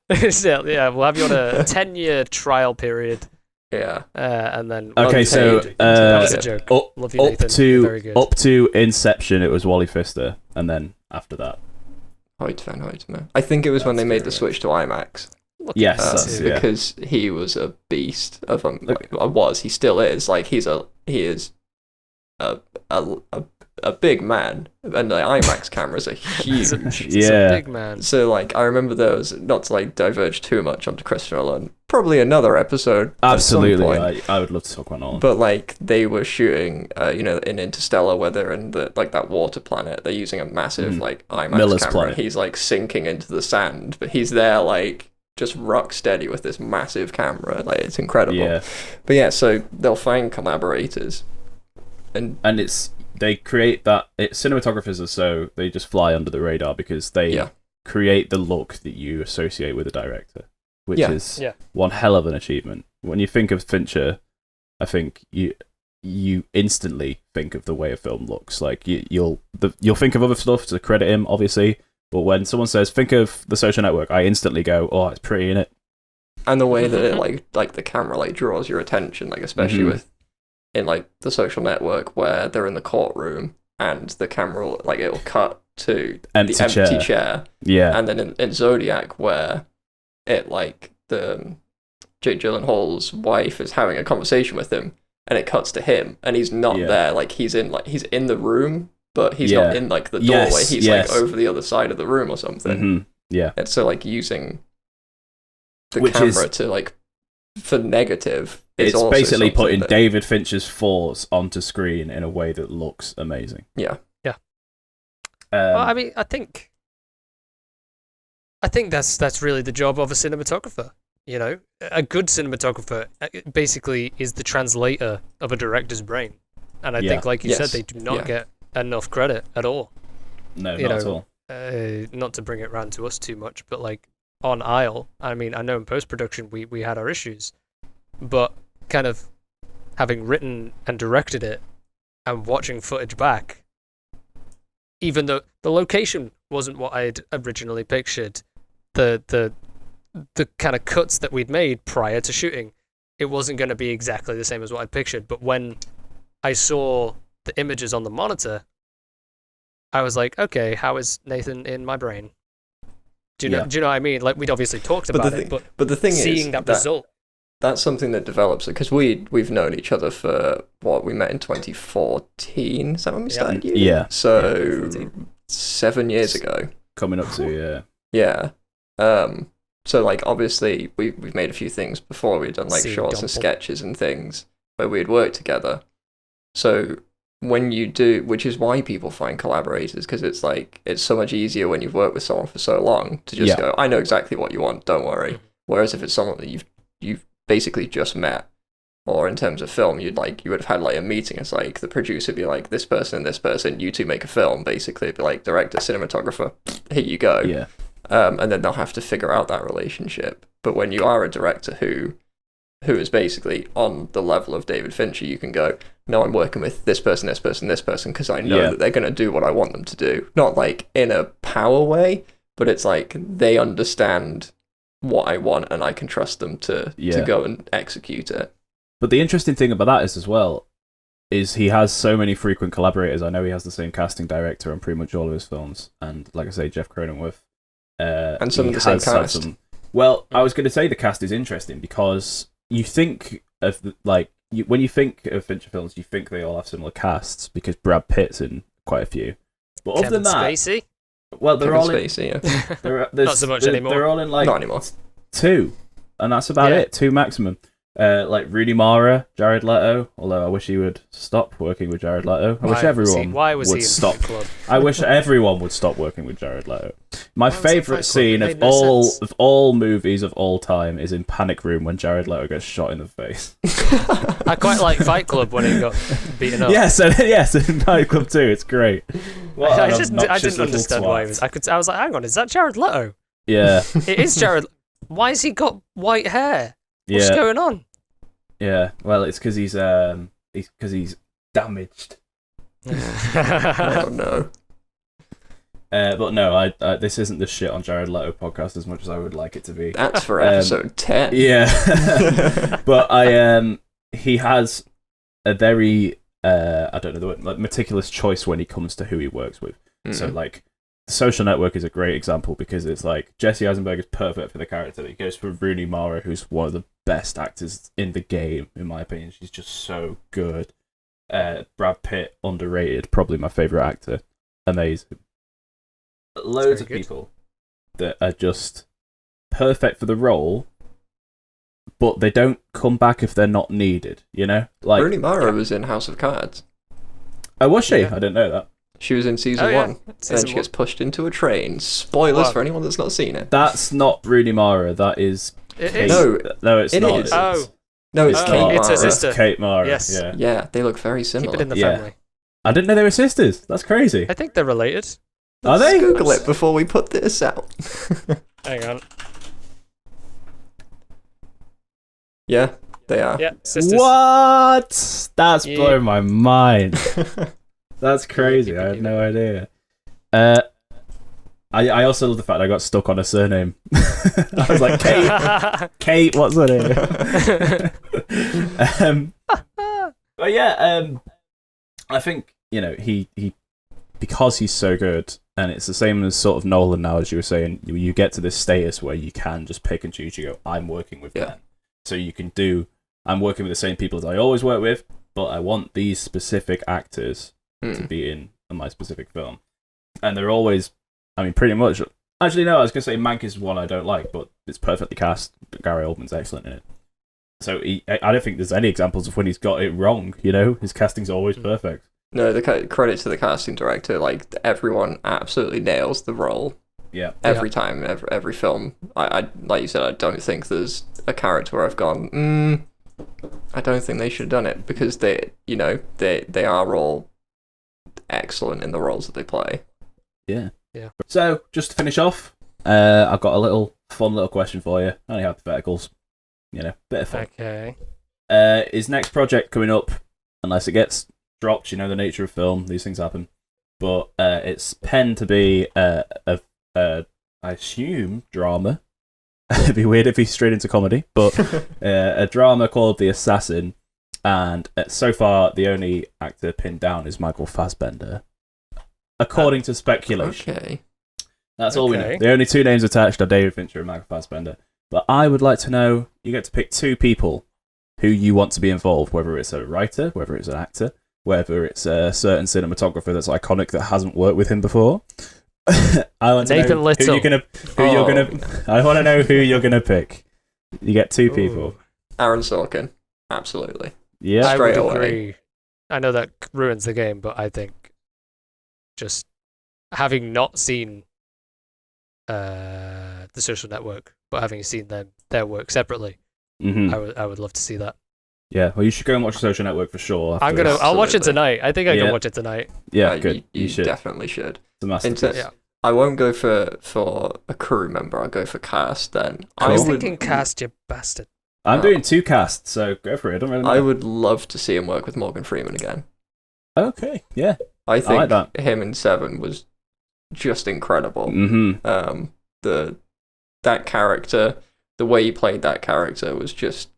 Yeah, we'll have you on a 10-year trial period. Yeah. And then... Okay, so... that was a joke. Love you, Nathan. Very good. Up to Inception, it was Wally Pfister, and then after that... Hoyt van Hoytema. I think it was when they made the switch to IMAX. Yes, because he was a beast of he still is. Like he is a big man, and the IMAX cameras are huge. He's a big man. So like I remember those. Not to like diverge too much onto Christopher Nolan. Probably another episode. Absolutely, I would love to talk about Nolan. But like they were shooting, in Interstellar, where they're in that water planet. They're using a massive like IMAX Miller's camera. Planet. He's like sinking into the sand, but he's there like just rock steady with this massive camera. Like it's incredible. Yeah. But yeah, so they'll find collaborators, and they create that. Cinematographers are so they just fly under the radar because they create the look that you associate with a director, which is one hell of an achievement. When you think of Fincher, I think you instantly think of the way a film looks. Like you'll think of other stuff to credit him, obviously. But when someone says, think of The Social Network, I instantly go, oh, it's pretty, innit? And the way that it, like the camera, like, draws your attention, like, especially in, like, The Social Network, where they're in the courtroom, and the camera, like, it'll cut to the empty chair. Yeah. And then in Zodiac, where it, like, the Jake Gyllenhaal's wife is having a conversation with him, and it cuts to him, and he's not there. Like, he's in the room, but he's not in like the doorway. He's like over the other side of the room or something. Yeah. And so like using the camera to like for negative. It's basically putting David Fincher's force onto screen in a way that looks amazing. Yeah. Yeah. Well, I mean, I think that's really the job of a cinematographer. A good cinematographer basically is the translator of a director's brain. And I think, like you said, they do not get enough credit at all. No, not at all. Not to bring it round to us too much, but like on Isle, I mean, I know in post-production we had our issues, but kind of having written and directed it and watching footage back, even though the location wasn't what I'd originally pictured, the kind of cuts that we'd made prior to shooting, it wasn't going to be exactly the same as what I'd pictured. But when I saw the images on the monitor, I was like, okay, how is Nathan in my brain? Do you know what I mean? Like, we'd obviously talked about it, but the thing seeing is that result, that's something that develops, because we've known each other for we met in 2014. Is that when we started? Yeah. So 7 years ago. Coming up to Yeah. So like obviously we've made a few things before. We've done like shorts and sketches and things where we'd worked together. So when you do, which is why people find collaborators, because it's like, it's so much easier when you've worked with someone for so long to just go, I know exactly what you want, don't worry. Whereas if it's someone that you've basically just met, or in terms of film, you would have had like a meeting. It's like the producer would be like, this person and this person, you two make a film. Basically, it'd be like director, cinematographer, here you go. Yeah. And then they'll have to figure out that relationship. But when you are a director who is basically on the level of David Fincher, you can go, no, I'm working with this person, this person, this person, because I know that they're going to do what I want them to do. Not like in a power way, but it's like they understand what I want and I can trust them to go and execute it. But the interesting thing about that is as well, is he has so many frequent collaborators. I know he has the same casting director on pretty much all of his films. And like I say, Jeff Cronenworth. And some of the same cast. I was going to say the cast is interesting because you think of, when you think of Fincher films, you think they all have similar casts because Brad Pitt's in quite a few. But other than that... Spacey? Well, they're Kevin all Spacey, in... Not so much anymore. They're all in like... Not anymore. 2. And that's about it. 2 maximum. Like Rooney Mara, Jared Leto, although I wish he would stop working with Jared Leto. I wish everyone would stop. I wish everyone would stop working with Jared Leto. My favourite scene of all movies of all time is in Panic Room when Jared Leto gets shot in the face. I quite like Fight Club when he got beaten up. Yes, in Fight Club too. It's great. I didn't understand why he was. I was like, hang on, is that Jared Leto? Yeah, it is Jared. Why has he got white hair? What's going on? Yeah, well, it's because he's damaged. Oh no. But no, I this isn't the shit on Jared Leto podcast as much as I would like it to be. That's for episode 10. Yeah, but he has a very I don't know the word, like meticulous choice when he comes to who he works with. So like. The Social Network is a great example because it's like Jesse Eisenberg is perfect for the character. He goes for Rooney Mara, who's one of the best actors in the game, in my opinion. She's just so good. Brad Pitt, underrated, probably my favourite actor. Amazing. Loads of people that are just perfect for the role, but they don't come back if they're not needed, you know? Like Rooney Mara was in House of Cards. Oh, was she? Yeah. I didn't know that. She was in season 1, and then she gets pushed into a train. Spoilers for anyone that's not seen it. That's not Rooney Mara. That is. Kate. No, it's not. Is. No, it's Kate Mara. It's her sister. It's Kate Mara. Yes. Yeah, they look very similar. Keep it in the family. I didn't know they were sisters. That's crazy. I think they're related. Are they? Let's Google it before we put this out. Hang on. Yeah, they are. Yeah, sisters. What? That's blowing my mind. That's crazy. I had no idea. I also love the fact I got stuck on a surname. I was like, Kate, what's her name? But yeah, I think, he because he's so good, and it's the same as sort of Nolan now, as you were saying, you get to this status where you can just pick and choose. You go, I'm working with them. So you can I'm working with the same people as I always work with, but I want these specific actors to be in my specific film. And they're always, pretty much. Actually, no, I was going to say Mank is one I don't like, but it's perfectly cast. Gary Oldman's excellent in it. So I don't think there's any examples of when he's got it wrong, His casting's always perfect. No, the credit to the casting director, like, everyone absolutely nails the role. Yeah. Every time, every film. I like you said, I don't think there's a character where I've gone, I don't think they should have done it, because they are all excellent in the roles that they play. Yeah. So, just to finish off, I've got a fun little question for you. Only hypotheticals. Bit of fun. Okay. His next project coming up, unless it gets dropped, the nature of film, these things happen. But it's penned to be I assume, drama. It'd be weird if he's straight into comedy, but a drama called The Assassin, and so far the only actor pinned down is Michael Fassbender, according to speculation. Okay. That's all we know. The only 2 names attached are David Fincher and Michael Fassbender. But I would like to know, you get to pick 2 people who you want to be involved, whether it's a writer, whether it's an actor, whether it's a certain cinematographer that's iconic that hasn't worked with him before. I want to know I want to know who you're gonna pick. You get 2 people. Aaron Sulkin, absolutely. Yeah, I would agree. I know that ruins the game, but I think just having not seen The Social Network, but having seen their work separately, I would love to see that. Yeah, well, you should go and watch The Social Network for sure. I'll watch it tonight. I think I can watch it tonight. Yeah, good. You should. Definitely should. It's a masterpiece. I won't go for a crew member. I'll go for cast then. Cool. I was thinking cast, you bastard. I'm doing 2 casts, so go for it. I don't really know. I would love to see him work with Morgan Freeman again. Okay, yeah. I think like that. him in Seven was just incredible. That character, the way he played that character was just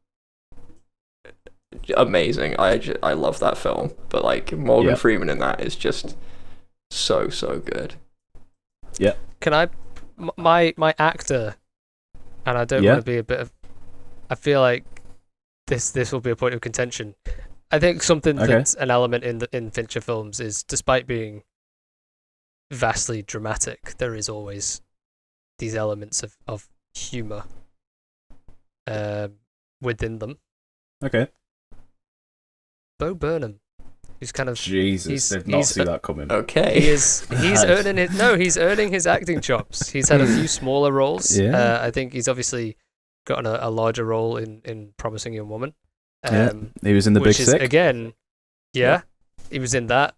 amazing. I love that film, but like Morgan Freeman in that is just so good. Yeah. Can I my actor, and I don't want to be a bit of, I feel like this will be a point of contention. I think something that's an element in Fincher films is, despite being vastly dramatic, there is always these elements of humor within them. Okay. Bo Burnham, who's kind of Jesus, did not see that coming. Okay. He's earning his acting chops. He's had a few smaller roles. Yeah. I think he's obviously gotten a larger role in Promising Young Woman. He was in The Big Sick. Again, he was in that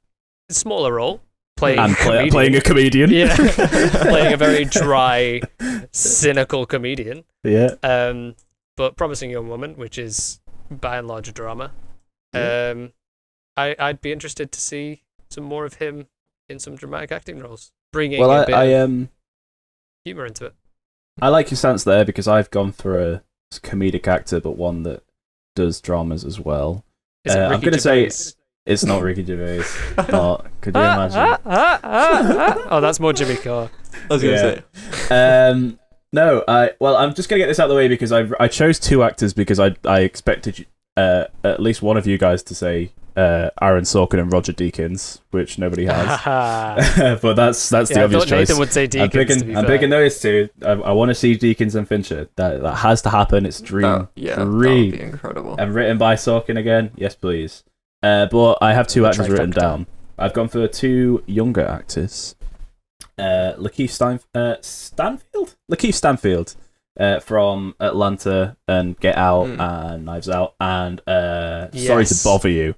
smaller role, playing a comedian. Yeah, playing a very dry, cynical comedian. Yeah. But Promising Young Woman, which is by and large a drama. I'd be interested to see some more of him in some dramatic acting roles, bringing a bit of humor into it. I like your stance there, because I've gone for a comedic actor, but one that does dramas as well. I'm going to say it's not Ricky Gervais. Could you imagine? Oh, that's more Jimmy Carr. I was going to say. No, I'm just going to get this out of the way, because I chose 2 actors because I expected at least one of you guys to say Aaron Sorkin and Roger Deakins, which nobody has. But that's the obvious choice. Nathan would say Deakins. I'm picking those 2. I want to see Deakins and Fincher. That has to happen. It's dream. That would be incredible. And written by Sulkin again. Yes, please. But I have 2 actors written down. I've gone for 2 younger actors. Lakeith Stanfield from Atlanta and Get Out and Knives Out and Sorry to Bother You.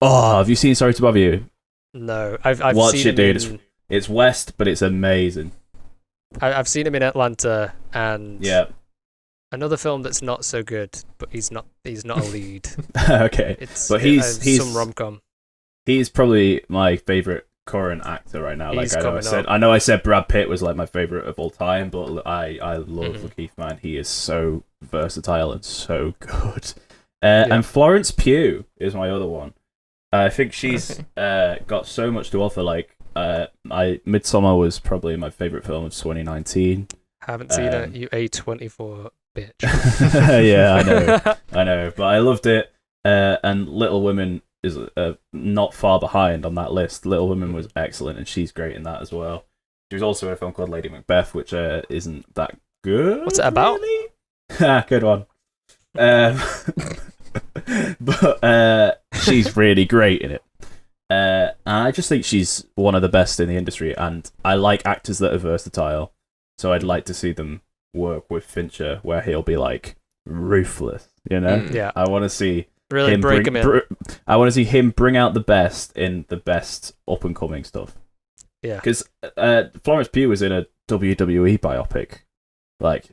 Oh, have you seen Sorry to Bother You? No, I've watch seen it, dude. It's West, but it's amazing. I've seen him in Atlanta and another film that's not so good, but he's not a lead. Okay, but he's some rom-com. He's probably my favorite current actor right now. Like I know I said Brad Pitt was like my favorite of all time, but I love Lakeith, man. He is so versatile and so good. And Florence Pugh is my other one. I think she's got so much to offer. Like Midsommar was probably my favorite film of 2019. Haven't seen it, you A24 bitch. Yeah, I know, but I loved it. And Little Women is not far behind on that list. Little Women was excellent, and she's great in that as well. She was also in a film called Lady Macbeth, which isn't that good. What's it about? Really? Good one. But she's really great in it. And I just think she's one of the best in the industry, and I like actors that are versatile, so I'd like to see them work with Fincher, where he'll be like ruthless, you know? Yeah. I want to see really break him in. I want to see him bring out the best in the best up and coming stuff. Yeah. Because Florence Pugh was in a WWE biopic like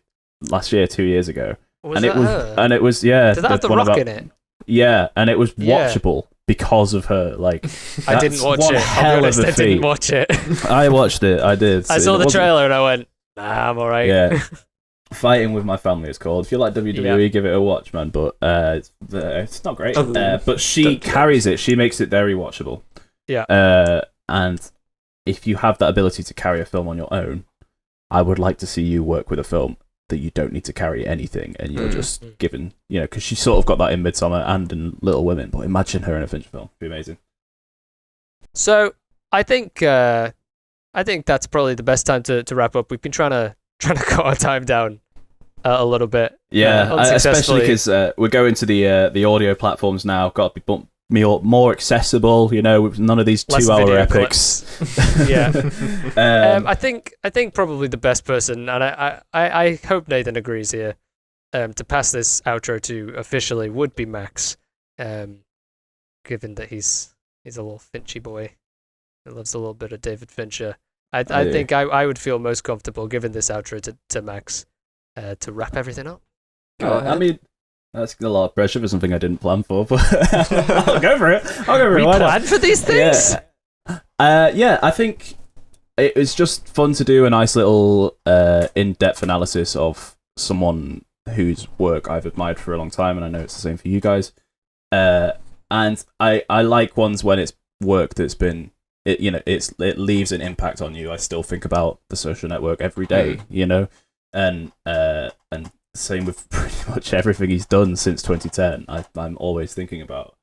last year, 2 years ago. Was that her? And it was Did that have The Rock in it? Yeah, and it was watchable because of her. Like, I didn't watch it. I'll be honest, I didn't watch it. I watched it. I did. I saw the trailer and I went, nah, I'm alright. Yeah. Fighting with My Family it's called. If you like WWE, give it a watch, man. But it's not great. But she carries it. She makes it very watchable. Yeah. And if you have that ability to carry a film on your own, I would like to see you work with a film that you don't need to carry anything, and you're just given, you know, because she sort of got that in Midsommar and in Little Women. But imagine her in a Fincher film; it'd be amazing. So I think that's probably the best time to wrap up. We've been trying to cut our time down a little bit. Yeah, especially because we're going to the audio platforms now. Got to be more accessible. With none of these Less 2-hour video epics. Yeah. I think probably the best person, and I hope Nathan agrees here, to pass this outro to officially would be Max, given that he's a little Finchy boy who loves a little bit of David Fincher. I think I would feel most comfortable giving this outro to Max to wrap everything up. I mean, that's a lot of pressure for something I didn't plan for, but I'll go for it. We plan for these things? Yeah, I think it was just fun to do a nice little in-depth analysis of someone whose work I've admired for a long time, and I know it's the same for you guys. And I like ones when it's work that's been, it leaves an impact on you. I still think about The Social Network every day, and same with pretty much everything he's done since 2010. I'm always thinking about,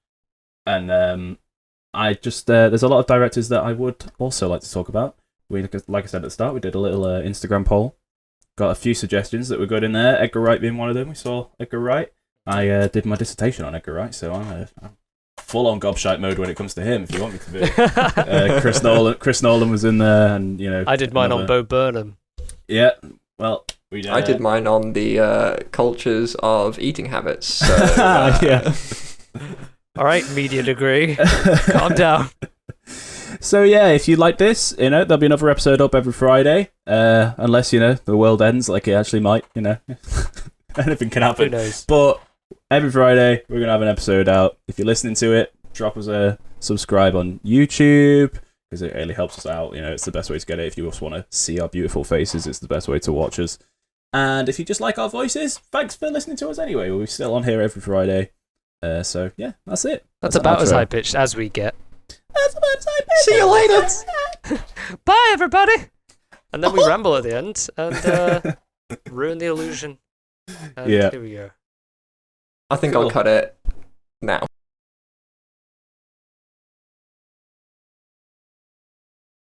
and I just there's a lot of directors that I would also like to talk about. Like I said at the start, we did a little Instagram poll, got a few suggestions that were good in there. Edgar Wright being one of them. We saw Edgar Wright. I did my dissertation on Edgar Wright, so I'm full on gobshite mode when it comes to him. If you want me to be, Chris Nolan was in there, and I did mine on Bo Burnham. Yeah, well. I did mine on the cultures of eating habits. So, yeah. All right, media degree. Calm down. So yeah, if you like this, there'll be another episode up every Friday. Unless the world ends, like it actually might. Anything can happen. Who knows? But every Friday we're gonna have an episode out. If you're listening to it, drop us a subscribe on YouTube, because it really helps us out. It's the best way to get it. If you just want to see our beautiful faces, it's the best way to watch us. And if you just like our voices, thanks for listening to us anyway. We're still on here every Friday. So yeah, that's it. That's about as high pitched as we get. That's about as high pitched. See you later. Bye, everybody. And then we ramble at the end and ruin the illusion. And Yeah. Here we go. I think I'll cut it now.